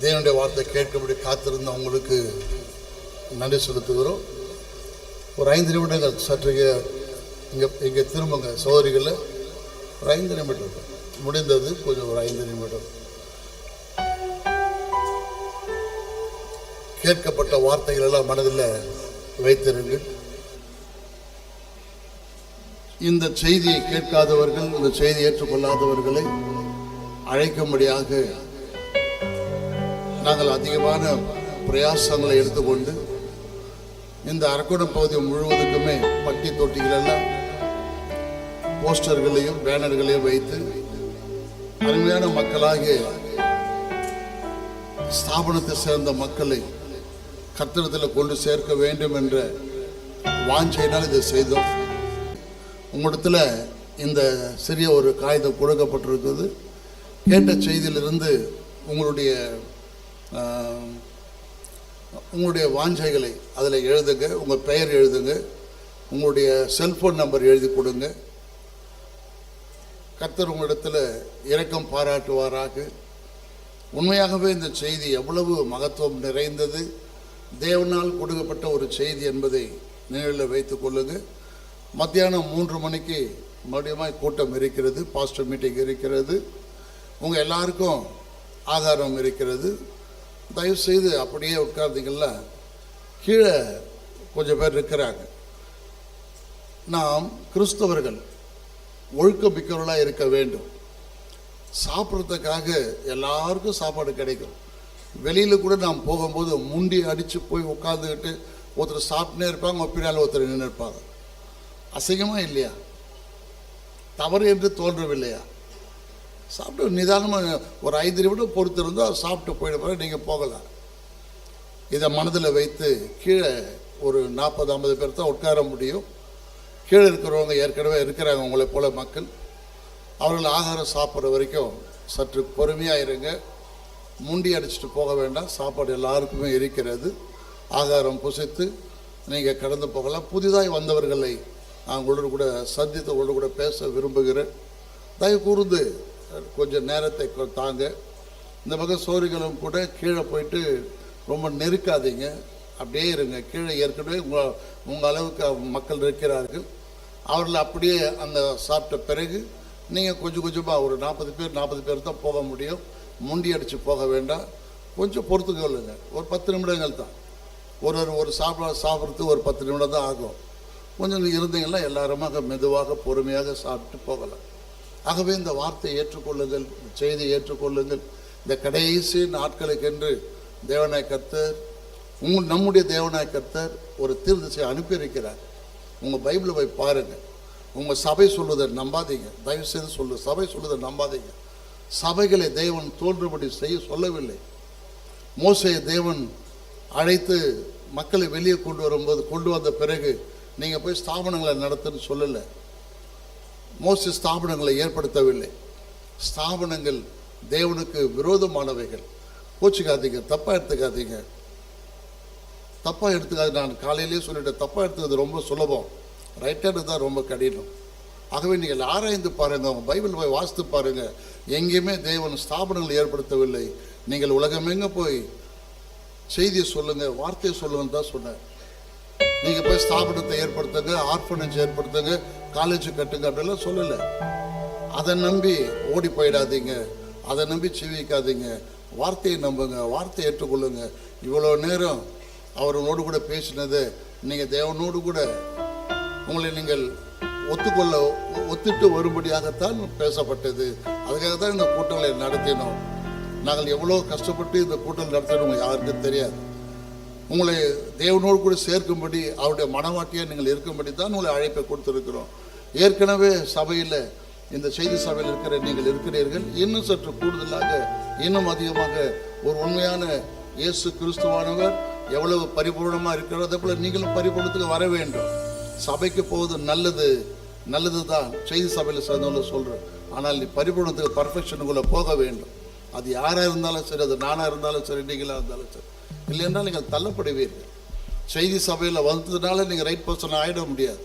தேவனுடைய வார்த்தை கேட்கபடி காத்திருந்த உங்களுக்கு நன்றி செலுத்துகிறோம். ஒரு 5 நிமிடங்கள் சற்று இங்கே திரும்புங்க சகோதரிகளில். ஒரு 5 நிமிடம் முடிந்தது, கொஞ்சம் ஒரு 5 நிமிடம் கேட்கப்பட்ட வார்த்தைகள் எல்லாம் மனதில் வைத்திருங்கள். இந்த செய்தியை கேட்காதவர்கள், இந்த செய்தியை ஏற்றுக்கொள்ளாதவர்களை அழைக்கும்படியாக நாங்கள் அதிகமான பிரயாசங்களை எடுத்துக்கொண்டு இந்த அரக்கோணம் பகுதி முழுவதுக்குமே பட்டி தொட்டிகளெல்லாம் போஸ்டர்களையும் பேனர்களையும் வைத்து அருமையான மக்களாகிய ஸ்தாபனத்தை சேர்ந்த மக்களை கர்த்தரிடத்தில் கொண்டு சேர்க்க வேண்டும் என்ற வாஞ்சையினால் இதை செய்தோம். உங்களிடத்துல இந்த சிறிய ஒரு காகிதம் கொடுக்கப்பட்டிருக்குது. கேட்ட செய்தியிலிருந்து உங்களுடைய வாஞ்சைகளை அதில் எழுதுங்க. உங்கள் பெயர் எழுதுங்க, உங்களுடைய செல்போன் நம்பர் எழுதி கொடுங்க. கர்த்தர் உங்களிடத்தில் இரக்கம் பாராட்டுவாராக. உண்மையாகவே இந்த செய்தி எவ்வளவு மகத்துவம் நிறைந்தது, தேவனால் கொடுக்கப்பட்ட ஒரு செய்தி என்பதை நினைவில் வைத்துக் கொள்ளுங்க. மத்தியானம் 3 மணிக்கு மறுபடியும் கூட்டம் இருக்கிறது, பாஸ்டர் மீட்டிங் இருக்கிறது. உங்கள் எல்லாருக்கும் ஆகாரம் இருக்கிறது. தயவுசெய்து அப்படியே உட்கார்ந்தீங்களா, கீழே கொஞ்சம் பேர் இருக்கிறாங்க. நாம் கிறிஸ்தவர்கள் ஒழுக்கமிக்கவர்களாக இருக்க வேண்டும். சாப்பிட்றதுக்காக எல்லாருக்கும் சாப்பாடு கிடைக்கும். வெளியில் கூட நாம் போகும்போது முண்டி அடித்து போய் உட்காந்துக்கிட்டு ஒருத்தர் சாப்பிட்டுனே இருப்பாங்க, பின்னால் ஒருத்தர் நின்று இருப்பாங்க. அசிங்கமாக இல்லையா? தவறு என்று தோன்றவில்லையா? சாப்பிட்டு நிதானமாக ஒரு 5 நிமிடம் பொறுத்திருந்தால் சாப்பிட்டு போயிட நீங்கள் போகலாம். இதை மனதில் வைத்து கீழே ஒரு 40-50 பேர் தான் உட்கார முடியும். கீழே இருக்கிறவங்க ஏற்கனவே இருக்கிறாங்க உங்களை போல மக்கள். அவர்கள் ஆகாரம் சாப்பிட்ற வரைக்கும் சற்று பொறுமையாக இருங்க. முண்டி அடிச்சுட்டு போக வேண்டாம். சாப்பாடு எல்லாருக்குமே இருக்கிறது. ஆகாரம் புசித்து நீங்கள் கடந்து போகலாம். புதிதாய் வந்தவர்களை நான் உங்களோடு கூட சந்தித்து உங்களோடு கூட பேச விரும்புகிறேன். தயவு கூர்ந்து கொஞ்சம் நேரத்தை தாங்க. இந்த பக்கம் சோரிகளும் கூட கீழே போயிட்டு ரொம்ப நெருக்காதீங்க, அப்படியே இருங்க. கீழே ஏற்கனவே உங்கள் அளவுக்கு மக்கள் இருக்கிறார்கள். அவர்கள் அப்படியே அந்த சாப்பிட்ட பிறகு நீங்கள் கொஞ்சம் கொஞ்சமாக ஒரு 40 பேர் தான் போக முடியும். முண்டி அடித்து போக வேண்டாம். கொஞ்சம் பொறுத்துக்கொள்ளுங்க. ஒரு 10 நிமிடங்கள் தான். ஒரு சாப்பிட்றதுக்கு ஒரு 10 நிமிடம் தான் ஆகும். கொஞ்சம் இருந்தீங்கன்னா எல்லாருமாக மெதுவாக பொறுமையாக சாப்பிட்டு போகலாம். ஆகவே இந்த வார்த்தையை ஏற்றுக்கொள்ளுங்கள், செய்தியை ஏற்றுக்கொள்ளுங்கள். இந்த கடைசி நாட்களுக்கென்று தேவனாய் கர்த்தர், நம்முடைய தேவனாய் கர்த்தர் ஒரு தீர்க்கதரிசியை அனுப்பியிருக்கிறார். உங்கள் பைபிளை போய் பாருங்கள். உங்கள் சபை சொல்வதை நம்பாதீங்க, தயவு செய்து சபை சொல்வதை நம்பாதீங்க. சபைகளை தேவன் தோன்றும்படி செய்ய சொல்லவில்லை. மோசேயை தேவன் அழைத்து மக்களை வெளியே கொண்டு வந்த பிறகு நீங்கள் போய் ஸ்தாபனங்களை நடத்துன்னு சொல்லலை. மோசே ஸ்தாபனங்களை ஏற்படுத்தவில்லை. ஸ்தாபனங்கள் தேவனுக்கு விரோதமானவைகள். கோச்சிக்காதீங்க, தப்பாக எடுத்துக்காதீங்க. நான் காலையிலேயே சொல்லிட்டேன், தப்பாக எடுத்துக்கிறது ரொம்ப சுலபம், ரைட்டாக தான் ரொம்ப கடினம். ஆகவே நீங்கள் ஆராய்ந்து பாருங்கள், அவங்க பைபிள் போய் வாசித்து பாருங்கள். எங்கேயுமே தேவன் ஸ்தாபனங்களை ஏற்படுத்தவில்லை. நீங்கள் உலகமெங்க போய் செய்தியை சொல்லுங்கள், வார்த்தையை சொல்லுங்கன்னு தான் சொன்னேன். நீங்கள் போய் ஸ்தாபனத்தை ஏற்படுத்துங்க, ஆர்ஃபனேஜ் ஏற்படுத்துங்க, காலேஜ் கட்டுங்க அப்படிலாம் சொல்லலை. அதை நம்பி ஓடி போயிடாதீங்க, அதை நம்பி ஜீவிக்காதீங்க. வார்த்தையை நம்புங்க, வார்த்தையை ஏற்றுக்கொள்ளுங்க. இவ்வளோ நேரம் அவர்களோடு கூட பேசினது நீங்கள் தேவனோடு கூட உங்களை நீங்கள் ஒத்துட்டு வரும்படியாகத்தான் பேசப்பட்டது. அதுக்காக தான் இந்த கூட்டங்களை நடத்தினோம். நாங்கள் எவ்வளோ கஷ்டப்பட்டு இந்த கூட்டம் நடத்தினோம் யாருக்கும் தெரியாது. உங்களை தேவனோடு கூட சேர்க்கும்படி அவருடைய மனவாட்டியாக நீங்கள் இருக்கும்படி தான் உங்களை அழைப்பை கொடுத்துருக்கிறோம். ஏற்கனவே சபையில், இந்த செய்தி சபையில் இருக்கிற நீங்கள் இருக்கிறீர்கள். இன்னும் சற்று கூடுதலாக, இன்னும் அதிகமாக ஒரு உண்மையான இயேசு கிறிஸ்துவானவர் எவ்வளவு பரிபூர்ணமாக இருக்கிறோம், அதே போல் நீங்களும் பரிபூர்ணத்துக்கு வர வேண்டும். சபைக்கு போவது நல்லது தான், செய்தி சபையில் சேர்ந்தவங்கள சொல்கிறேன். ஆனால் நீ பரிபூர்ணத்துக்கு, பர்ஃபெக்ஷனுக்குள்ளே போக வேண்டும். அது யாராக இருந்தாலும் சரி, அது நானாக இருந்தாலும் சரி, நீங்களாக இருந்தாலும் சரி. இல்லைன்றால் நீங்கள் தள்ளப்படுவீர்கள். செய்தி சபையில் வந்ததுனால நீங்கள் ரைட் பர்சன் ஆகிட முடியாது,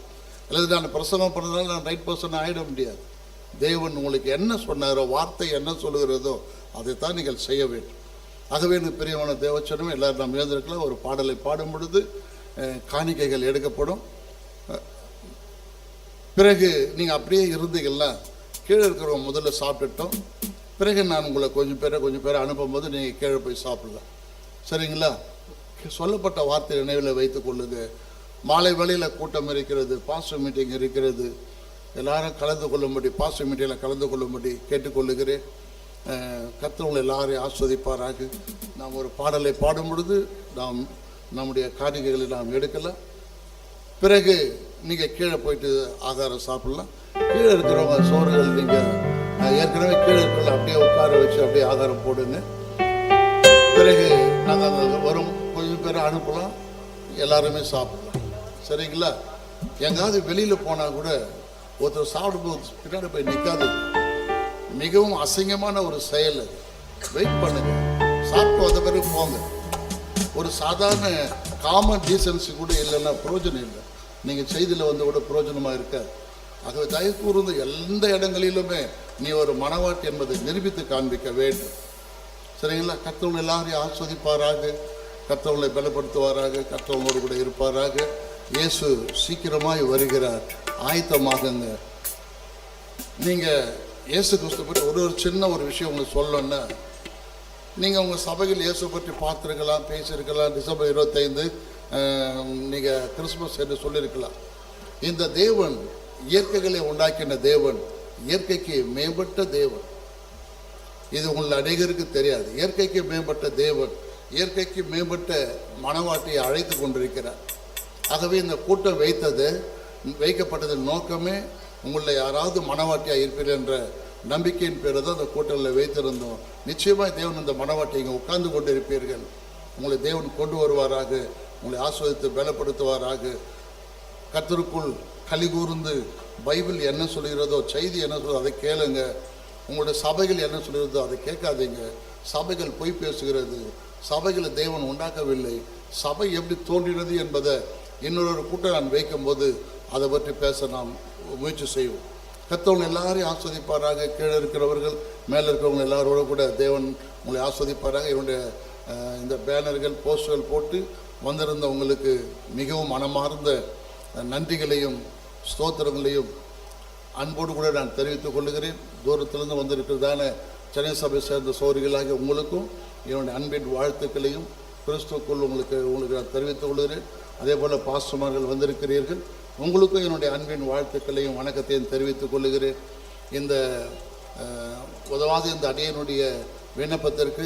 அல்லது நான் பிரசங்கம் பண்ணதுனால நான் ரைட் பர்சன் ஆகிட முடியாது. தேவன் உங்களுக்கு என்ன சொன்னாரோ, வார்த்தை என்ன சொல்லுகிறதோ அதைத்தான் நீங்கள் செய்ய வேண்டும். ஆகவே எனக்கு பிரியமான தேவச்சனமே, எல்லாரும் நாம் எழுந்திருக்கலாம். ஒரு பாடலை பாடும் பொழுது காணிக்கைகள் எடுக்கப்படும். பிறகு நீங்கள் அப்படியே இருந்தீங்கன்னா, கீழே இருக்கிறவங்க முதல்ல சாப்பிட்டுட்டோம், பிறகு நான் உங்களை கொஞ்சம் பேரை அனுப்பும்போது நீங்கள் கீழே போய் சாப்பிடலாம். சரிங்களா? சொல்லப்பட்ட வார்த்தை நினைவில் வைத்துக் கொள்ளுங்க. மாலை வேளையில் கூட்டம் இருக்கிறது, பாஸ்டர் மீட்டிங் இருக்கிறது. எல்லாரும் கலந்து கொள்ளும்படி, பாஸ்டர் மீட்டிங்கில் கலந்து கொள்ளும்படி கேட்டுக்கொள்ளுகிறேன். கர்த்தர் எல்லாரையும் ஆஸ்வதிப்பாராக. நாம் ஒரு பாடலை பாடும் பொழுது நாம் நம்முடைய காணிக்கைகளை நாம் எடுக்கலாம். பிறகு நீங்கள் கீழே போயிட்டு ஆகாரம் சாப்பிடலாம். கீழே இருக்கிறவங்க சோறுகள் நீங்கள் ஏற்கனவே கீழே இருக்கிற அப்படியே உட்கார வச்சு அப்படியே ஆகாரம் போடுங்க. பிறகு நாங்கள் வரும் கொஞ்சம் பேரை அனுப்பலாம், எல்லாருமே சாப்பிடலாம். சரிங்களா? எங்காவது வெளியில் போனால் கூட ஒருத்தர் சாப்பிடும்போது பின்னாடி போய் நிற்காது. மிகவும் அசிங்கமான ஒரு செயல் அது. வெயிட் பண்ணுங்க, சாப்பிட்டு வந்த பிறகு போங்க. ஒரு சாதாரண காமன் டீசன்சி கூட இல்லைன்னா பிரயோஜனம் இல்லை. நீங்கள் செய்தியில் வந்து கூட பிரயோஜனமாக இருக்காது. ஆகவே தயவு கூர்ந்து எந்த இடங்களிலுமே நீ ஒரு மனவாட்டி என்பதை நிரூபித்து காண்பிக்க வேண்டும். சரிங்களா? கர்த்தவங்களை எல்லாரையும் ஆஸ்வதிப்பாராக, கர்த்தவங்களை பலப்படுத்துவாராக, கர்த்தவங்களோடு கூட இருப்பாராக. இயேசு சீக்கிரமாய் வருகிறார், ஆயத்தமாகுங்க. நீங்கள் இயேசு கிறிஸ்து பற்றி ஒரு சின்ன ஒரு விஷயம் உங்களுக்கு சொல்லணும்னா, நீங்கள் உங்கள் சபையில் இயேசு பற்றி பார்த்துருக்கலாம், பேசியிருக்கலாம். டிசம்பர் 25 நீங்கள் கிறிஸ்மஸ் என்று சொல்லியிருக்கலாம். இந்த தேவன் இயற்கைகளை உண்டாக்கின தேவன், இயற்கைக்கு மேம்பட்ட தேவன். இது உங்கள் அநேகருக்கு தெரியாது. இயற்கைக்கு மேம்பட்ட தேவன், இயற்கைக்கு மேம்பட்ட மனவாட்டியை அழைத்து கொண்டிருக்கிறார். ஆகவே இந்த கூட்டம் வைக்கப்பட்டதன் நோக்கமே உங்களில் யாராவது மனவாட்டியாக இருப்பீர்கள் என்ற நம்பிக்கையின் பேரை தான் அந்த கூட்டங்களில் வைத்திருந்தோம். நிச்சயமாக தேவன் இந்த மனவாட்டி இங்கே உட்கார்ந்து கொண்டு இருப்பீர்கள். உங்களை தேவன் கொண்டு வருவாராக, உங்களை ஆஸ்வதித்து பலப்படுத்துவாராக. கர்த்தருக்குள் களி கூர்ந்து பைபிள் என்ன சொல்கிறதோ, செய்தி என்ன சொல்கிறதோ அதை கேளுங்க. உங்களுடைய சபைகள் என்ன சொல்கிறதோ அதை கேட்காதீங்க. சபைகள் பொய் பேசுகிறது. சபைகளை தேவன் உண்டாக்கவில்லை. சபை எப்படி தோன்றினது என்பதை இன்னொரு கூட்டம் நான் வைக்கும்போது அதை பற்றி பேச நாம் முயற்சி செய்வோம். கர்த்தவங்க எல்லாரையும் ஆஸ்வதிப்பாராக. கீழே இருக்கிறவர்கள், மேலே இருக்கிறவங்க எல்லாரோட கூட தேவன் உங்களை ஆஸ்வதிப்பாராக. என்னுடைய இந்த பேனர்கள், போஸ்டர்கள் போட்டு வந்திருந்தவங்களுக்கு மிகவும் மனமார்ந்த நன்றிகளையும் ஸ்தோத்திரங்களையும் அன்போடு கூட நான் தெரிவித்துக் கொள்ளுகிறேன். தூரத்திலிருந்து வந்திருக்கிறதான சென்னை சபை சேர்ந்த சோதரிகளாகிய உங்களுக்கும் என்னுடைய அன்பின் வாழ்த்துக்களையும் கிறிஸ்துவுக்குள் உங்களுக்கு நான் தெரிவித்துக் கொள்கிறேன். அதே போல் பாஸ்டர்மார்கள் வந்திருக்கிறீர்கள். உங்களுக்கும் என்னுடைய அன்பின் வாழ்த்துக்களையும் வணக்கத்தையும் தெரிவித்துக் கொள்கிறேன். இந்த உதவாத இந்த அடியனுடைய விண்ணப்பத்திற்கு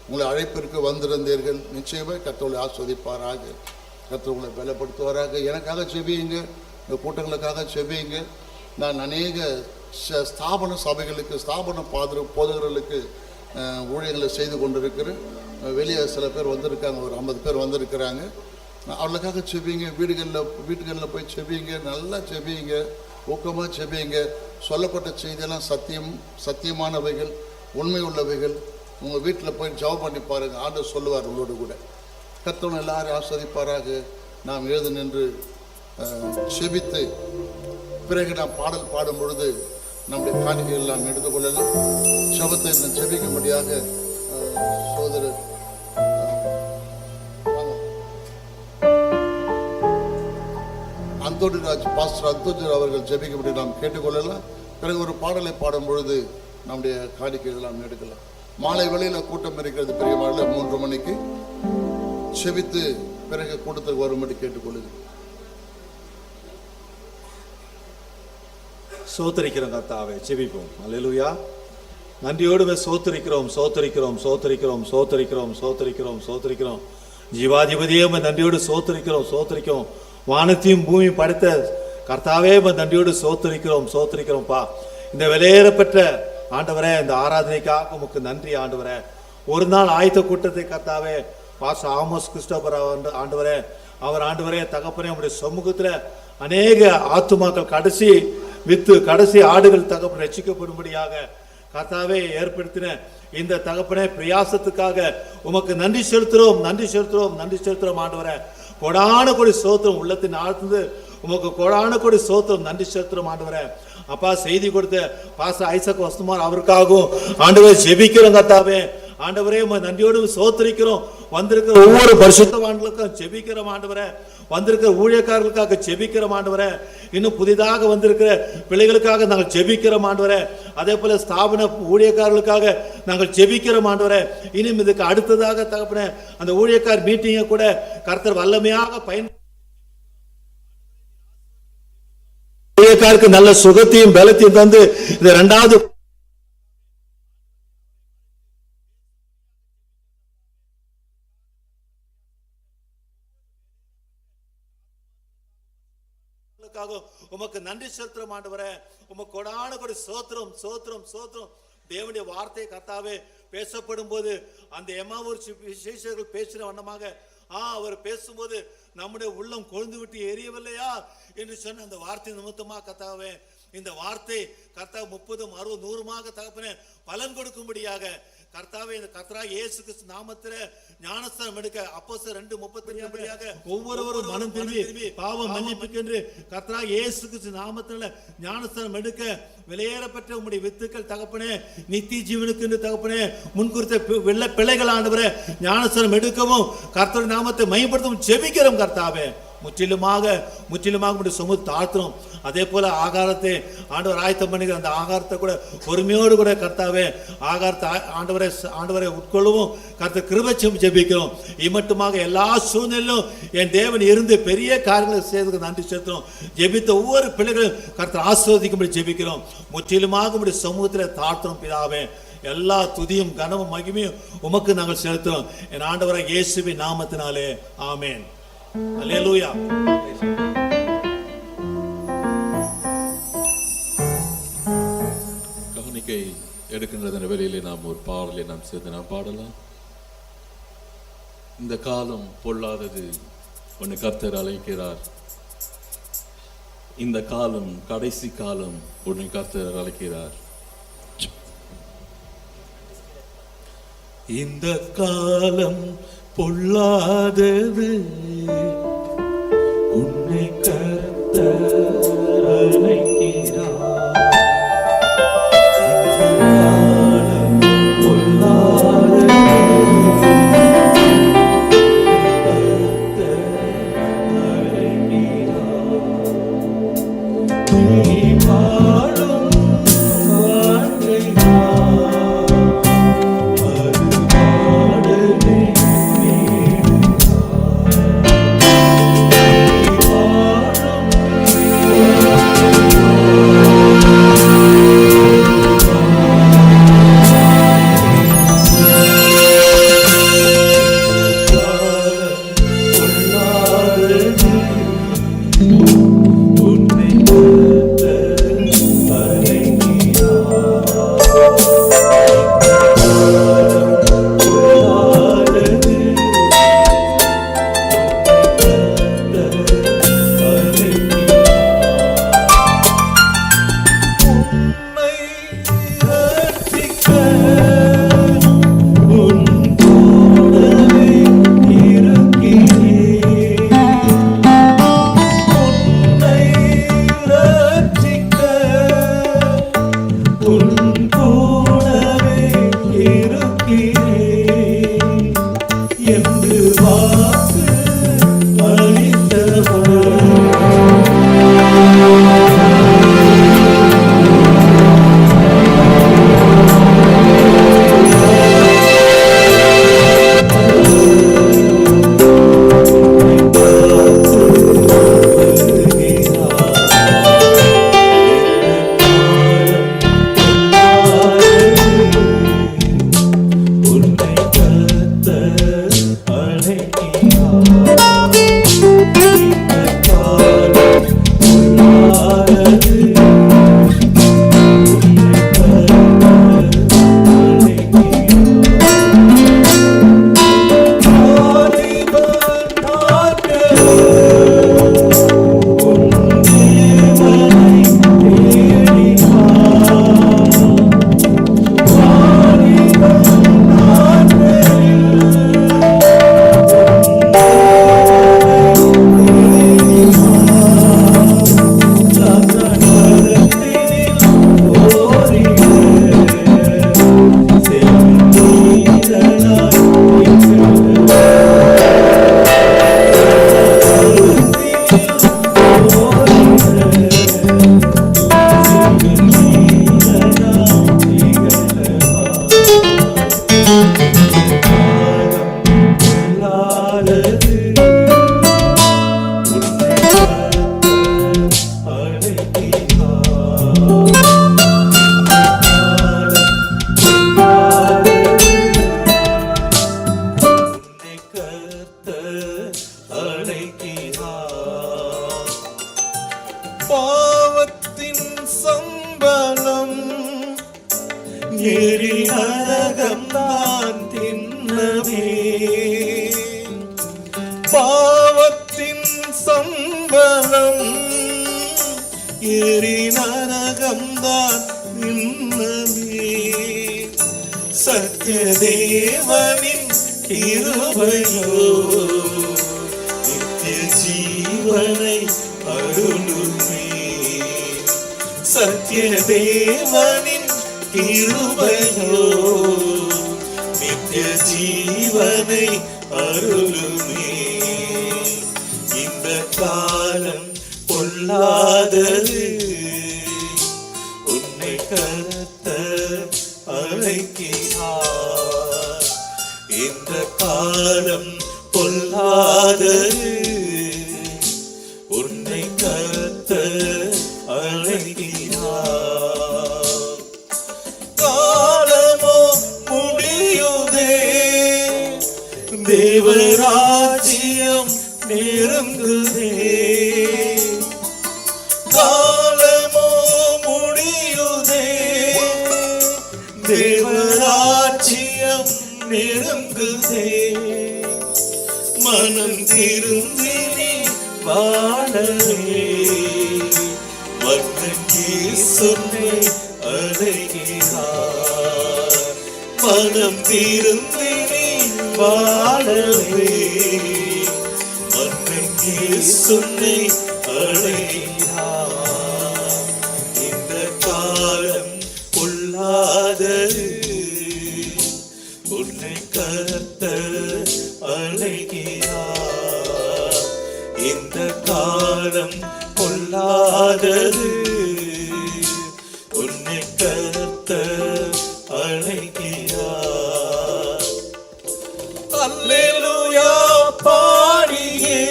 உங்களை அழைப்பிற்கு வந்திருந்தீர்கள். நிச்சயமாக கர்த்தரை ஆஸ்வதிப்பாராக, கர்த்தர் உங்களை பலப்படுத்துவாராக. எனக்காக செபியுங்க, இந்த கூட்டங்களுக்காக செபியுங்க. நான் அநேக ஸ்தாபன சபைகளுக்கு, ஸ்தாபன போதகர்களுக்கு ஊழியர்களை செய்து கொண்டிருக்கிறேன். வெளியே சில பேர் வந்திருக்காங்க, ஒரு 50 பேர் வந்திருக்கிறாங்க. அவர்களுக்காக செபியுங்க. வீட்டுகளில் போய் செபியுங்க, நல்லா செபியுங்க, ஊக்கமாக செபியுங்க. சொல்லப்பட்ட செய்தியெல்லாம் சத்தியமானவைகள், உண்மை உள்ளவைகள். உங்கள் வீட்டில் போய் ஜெபம் பண்ணி பாருங்கள், ஆண்டவர் சொல்லுவார் உங்களோடு கூட. கர்த்தர் எல்லாரும் ஆஸ்வதிப்பாராக. நாம் எழுந்து நின்று செபித்து பிறகு நாம் பாடல் பாடும் பொழுது நம்முடைய காணிக்கைகள் எல்லாம் எடுத்துக்கொள்ளலாம். ஜெபத்தை செபிக்கும்படியாக சகோதரர் பாஸ்டர் அந்தோஜர் அவர்கள் ஜெபிக்கும்படி நாம் கேட்டுக்கொள்ளலாம். பிறகு ஒரு பாடலை பாடும் பொழுது நம்முடைய காணிக்கைகள் எல்லாம் எடுக்கலாம். மாலை வேளையில் கூட்டம் இருக்கிறது பெரியமாரில் 3 மணிக்கு. செபித்து பிறகு கூட்டத்துக்கு வரும்படி கேட்டுக்கொள்ளுகிறேன். சோத்தரிக்கிறோம் கர்த்தாவே, செபிப்போம். அல்லேலூயா. நன்றியோடு சோத்தரிக்கிறோம், சோத்தரிக்கிறோம், சோத்தரிக்கிறோம், சோத்தரிக்கிறோம், சோத்தரிக்கிறோம், சோத்தரிக்கிறோம். ஜீவாதிபதியே நன்றியோடு சோத்தரிக்கிறோம், சோத்தரிக்கிறோம். வானத்தையும் பூமியும் படைத்த கர்த்தாவே நன்றியோடு சோத்தரிக்கிறோம், சோத்தரிக்கிறோம்ப்பா. இந்த விலையேறப்பெற்ற ஆண்டவரே, இந்த ஆராதனைக்காக உமக்கு நன்றி ஆண்டவரே. ஒரு நாள் ஆயத்த கூட்டத்தை கர்த்தாவே பாஸ்டர் ஆமோஸ் கிறிஸ்டோபர் ஆண்டவரே, அவர் ஆண்டவரே தகப்பனே உடைய சமூகத்தில் அநேக ஆத்துமாக்கள் கடைசி ஆடுகள் தகப்பன் ரட்சிக்கப்படும்படியாக கர்த்தாவே ஏற்படுத்தின இந்த தகப்பனே பிரயாசத்துக்காக உமக்கு நன்றி செலுத்துறோம், நன்றி செலுத்துறோம், நன்றி செலுத்துறோம் ஆண்டவரே. கொடான கொடி சோத்திரம் உள்ளத்தின் ஆழ்ந்து உமக்கு கொடான கொடி சோத்திரம், நன்றி செலுத்துறோம் ஆண்டவரே. அப்பா, செய்தி கொடுத்த பாஸ்டர் ஐசக் வசந்தகுமார் அவருக்காகவும் ஆண்டவரே ஜெபிக்கிறோம் கர்த்தாவே. ஆண்டவரே நன்றியோடு சோத்தரிக்கிறோம். வந்திருக்கிற ஒவ்வொரு பரிசுத்தவான்களுக்கும் ஜெபிக்கிறோம் ஆண்டவரே. வந்திருக்கிற ஊழியக்காரர்களுக்காக ஜெபிக்கிறோம் ஆண்டவரே. இன்னும் புதிதாக வந்திருக்கிற பிள்ளைகளுக்காக நாங்கள் ஜெபிக்கிறோம் ஆண்டவரே. அதே போல ஸ்தாபன ஊழியக்காரர்களுக்காக நாங்கள் ஜெபிக்கிறோம் ஆண்டவரே. இனியும் இதுக்கு அடுத்ததாக தகப்பனே அந்த ஊழியக்கார் மீட்டிங்கை கூட கர்த்தர் வல்லமையாக ஊழியக்காருக்கு நல்ல சுகத்தையும் பலத்தையும் தந்து இந்த 2வது உமக்கு நன்றி செலுத்துறோம் ஆண்டவரே. உமக்கு கொடான கொடி சோத்திரம், சோத்திரம், சோத்திரம். தேவனுடைய வார்த்தை கர்த்தாவே பேசப்படும் போது அந்த எம்மாவூர் சீஷர்கள் பேசின வண்ணமாக அவர் பேசும்போது நம்முடைய உள்ளம் கொழுந்து விட்டு எரியவில்லையா என்று சொன்ன அந்த வார்த்தை நிமித்தமாக கர்த்தாவே இந்த வார்த்தை கர்த்தாவே 30, 60, 100 தகப்பனே பலன் கொடுக்கும்படியாக கர்த்தாவே இந்த கர்த்தராகிய இயேசு கிறிஸ்து நாமத்திலே ஞானஸ்நானம் எடுக்க அப்போஸ்தலர் 2:35 ஒவ்வொருவரும் மனம் திரும்பி பாவம் மன்னிப்புக்கென்று கர்த்தராகிய இயேசு கிறிஸ்து நாமத்திலே ஞானஸ்நானம் எடுக்க விலையேறப்பட்ட உம்முடைய வித்துக்கள் தகப்பனே நித்திய ஜீவனுக்கு தகப்பனே முன்குறித்த வெள்ள பிள்ளைகள் ஆண்டவரே ஞானஸ்நானம் எடுக்கவும் கர்த்தருடைய நாமத்தை மகிமைப்படுத்தவும் ஜெபிக்கிறோம் கர்த்தாவே. முற்றிலுமாக சுமந்து தாழ்த்துறோம். அதே போல ஆகாரத்தை ஆண்டவர் ஆயத்தம் பண்ணுகிற அந்த ஆகாரத்தை கூட பொறுமையோடு கூட கர்த்தாவே ஆகாரத்தை ஆண்டவரை உட்கொள்ளவும் கர்த்தர் கிருபை ஜெபிக்கிறோம். இம்மட்டுமாக எல்லா சூழ்நிலையிலும் என் தேவன் இருந்து பெரிய காரியங்களை செய்து நன்றி செலுத்துறோம். ஜெபித்த ஒவ்வொரு பிள்ளைகளும் கர்த்தர் ஆசீர்வதிக்கும்படி ஜெபிக்கிறோம். முற்றிலுமாக உடைய சமூகத்தில் தாழ்த்துறோம் பிதாவே. எல்லா துதியும் கனமும் மகிமையும் உமக்கு நாங்கள் செலுத்துறோம் என் ஆண்டவரை இயேசுவின் நாமத்தினாலே ஆமென். அல்லேலூயா. காணிக்கை எடுக்கின்ற வேளையிலே நாம் ஒரு பாடலை நாம் சேர்ந்து நாம் பாடலாம். இந்த காலம் பொல்லாதது, உன்னை கர்த்தர் அழைக்கிறார். இந்த காலம் கடைசி காலம், உன்னை கர்த்தர் அழைக்கிறார். இந்த காலம் பொல்லாதது, உன்னை கர்த்தர் அழைக்கிறார். எரி நரகம்தான் தின்னமே. பாவத்தின் சம்பளம் எரி நரகம்தான் தின்னமே. சத்திய தேவனின் கிருபையோ நித்திய ஜீவனை அருளுமே. சத்திய தேவனின் கிருபையோ நித்திய ஜீவனை அருளுமே. இந்த காலம் பொல்லாதது, உன்னை கர்த்தர் அழைக்கிறார். இந்த காலம் பொல்லாதது, உன்னை கர்த்தர் அழைக்கிறார். காலமோ முடியுதே, தேவராஜ்யம் நெருங்குதே. காலமோ முடியுதே, தேவராஜ்யம் நெருங்குதே. மனம் திருந்தி நீ வாழவே, மன்னன் இயேசுவை அழைக்கிறார். மனம் திருந்தி நீ வாழவே, மன்னன் இயேசுவை அழைக்கிறார். இந்த காலம் பொல்லாதது, உன்னை கர்த்தர் அழைக்கிறார். இந்த காலம் பொல்லாதது, உன்னை கர்த்தர் அழைக்கிறார். அல்லேலூயா பாடியே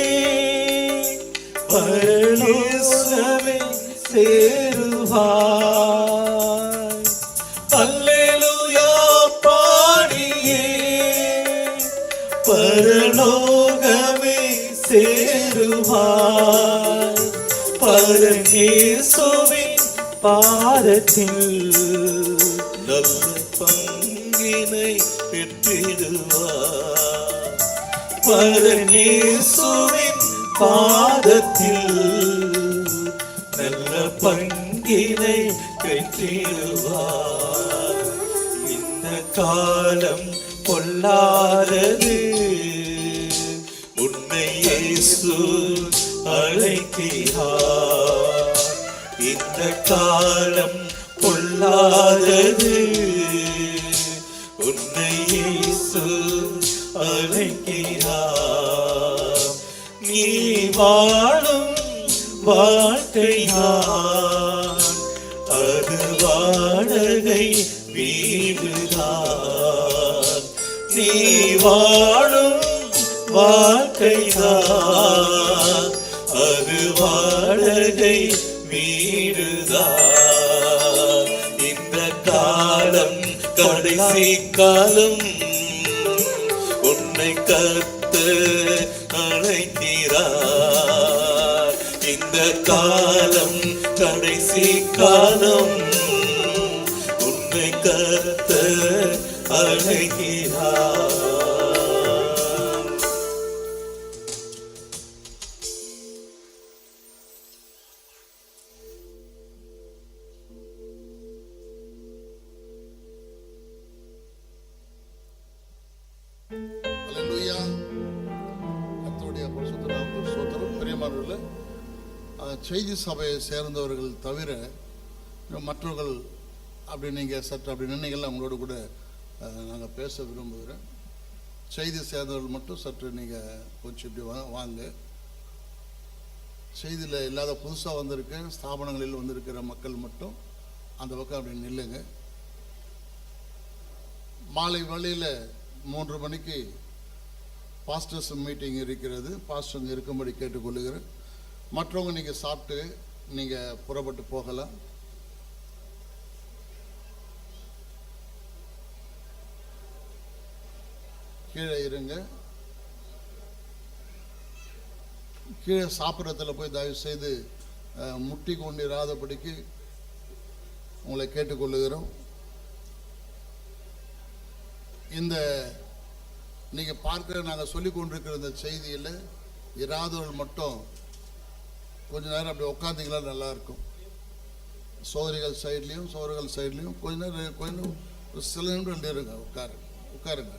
பரலோகமே சேருவாய். அல்லேலூயா பாடியே பரலோகமே சேருவாய். பரன் இயேசுவின் பாதத்தில் நல்ல பங்கினை பெற்றிடுவார். பரன் இயேசுவின் பாதத்தில் நல்ல பங்கினை பெற்றிடுவார். இந்த காலம் பொல்லாதது, உன்னை இயேசு அழைக்கிறார். இந்த காலம் பொல்லாதது, உன்னை இயேசு அழைக்கிறார். நீ வாழும் வாழ்க்கைதான், அது வாடகை வீடுதான். நீ வாழும் வாழ்க்கைதான், அது வாடகை வீடுதான். இந்த காலம் கடைசி காலம், உன்னை கர்த்தர் அழைக்கிறார். இந்த காலம் கடைசி காலம், உன்னை கர்த்தர் அழைக்கிறார். அல்லேலூயா. கர்த்தருடைய பரிசுத்த நாமத்துக்கு ஸ்தோத்திரம். பிரியமானவர்களே, செய்தி சபையை சேர்ந்தவர்கள் தவிர மற்றவர்கள் அப்படி நீங்கள் சற்று அப்படி நின்னீங்கள்ல, அவங்களோட கூட நாங்கள் பேச விரும்புகிறேன். செய்தி சேர்ந்தவர்கள் மட்டும் சற்று நீங்கள் கொஞ்சம் இப்படி வாங்க. செய்தியில் இல்லாத புதுசாக வந்திருக்க ஸ்தாபனங்களில் வந்திருக்கிற மக்கள் மட்டும் அந்த பக்கம் அப்படி நில்லுங்க. மாலை வேளையில் 3 மணிக்கு பாஸ்டர்ஸ் மீட்டிங் இருக்கிறது. பாஸ்டர் இருக்கும்படி கேட்டுக்கொள்ளுகிறேன். மற்றவங்க நீங்கள் சாப்பிட்டு நீங்கள் புறப்பட்டு போகலாம். கீழே இருங்க. கீழே சாப்பிட்றதுல போய் தயவு செய்து முட்டி கொண்டிராதபடிக்கு உங்களை கேட்டுக்கொள்ளுகிறோம். இந்த நீங்கள் பார்க்குற நாங்கள் சொல்லி கொண்டிருக்கிற இந்த செய்தியில் இராதவர்கள் மட்டும் கொஞ்ச நேரம் அப்படி உட்காந்திங்களா நல்லா இருக்கும். சோதரிகள் சைட்லேயும் சோதரிகள் சைட்லேயும் கொஞ்ச நேரம் சில நிமிடம் இருங்க, உட்காருங்க.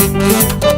Thank you.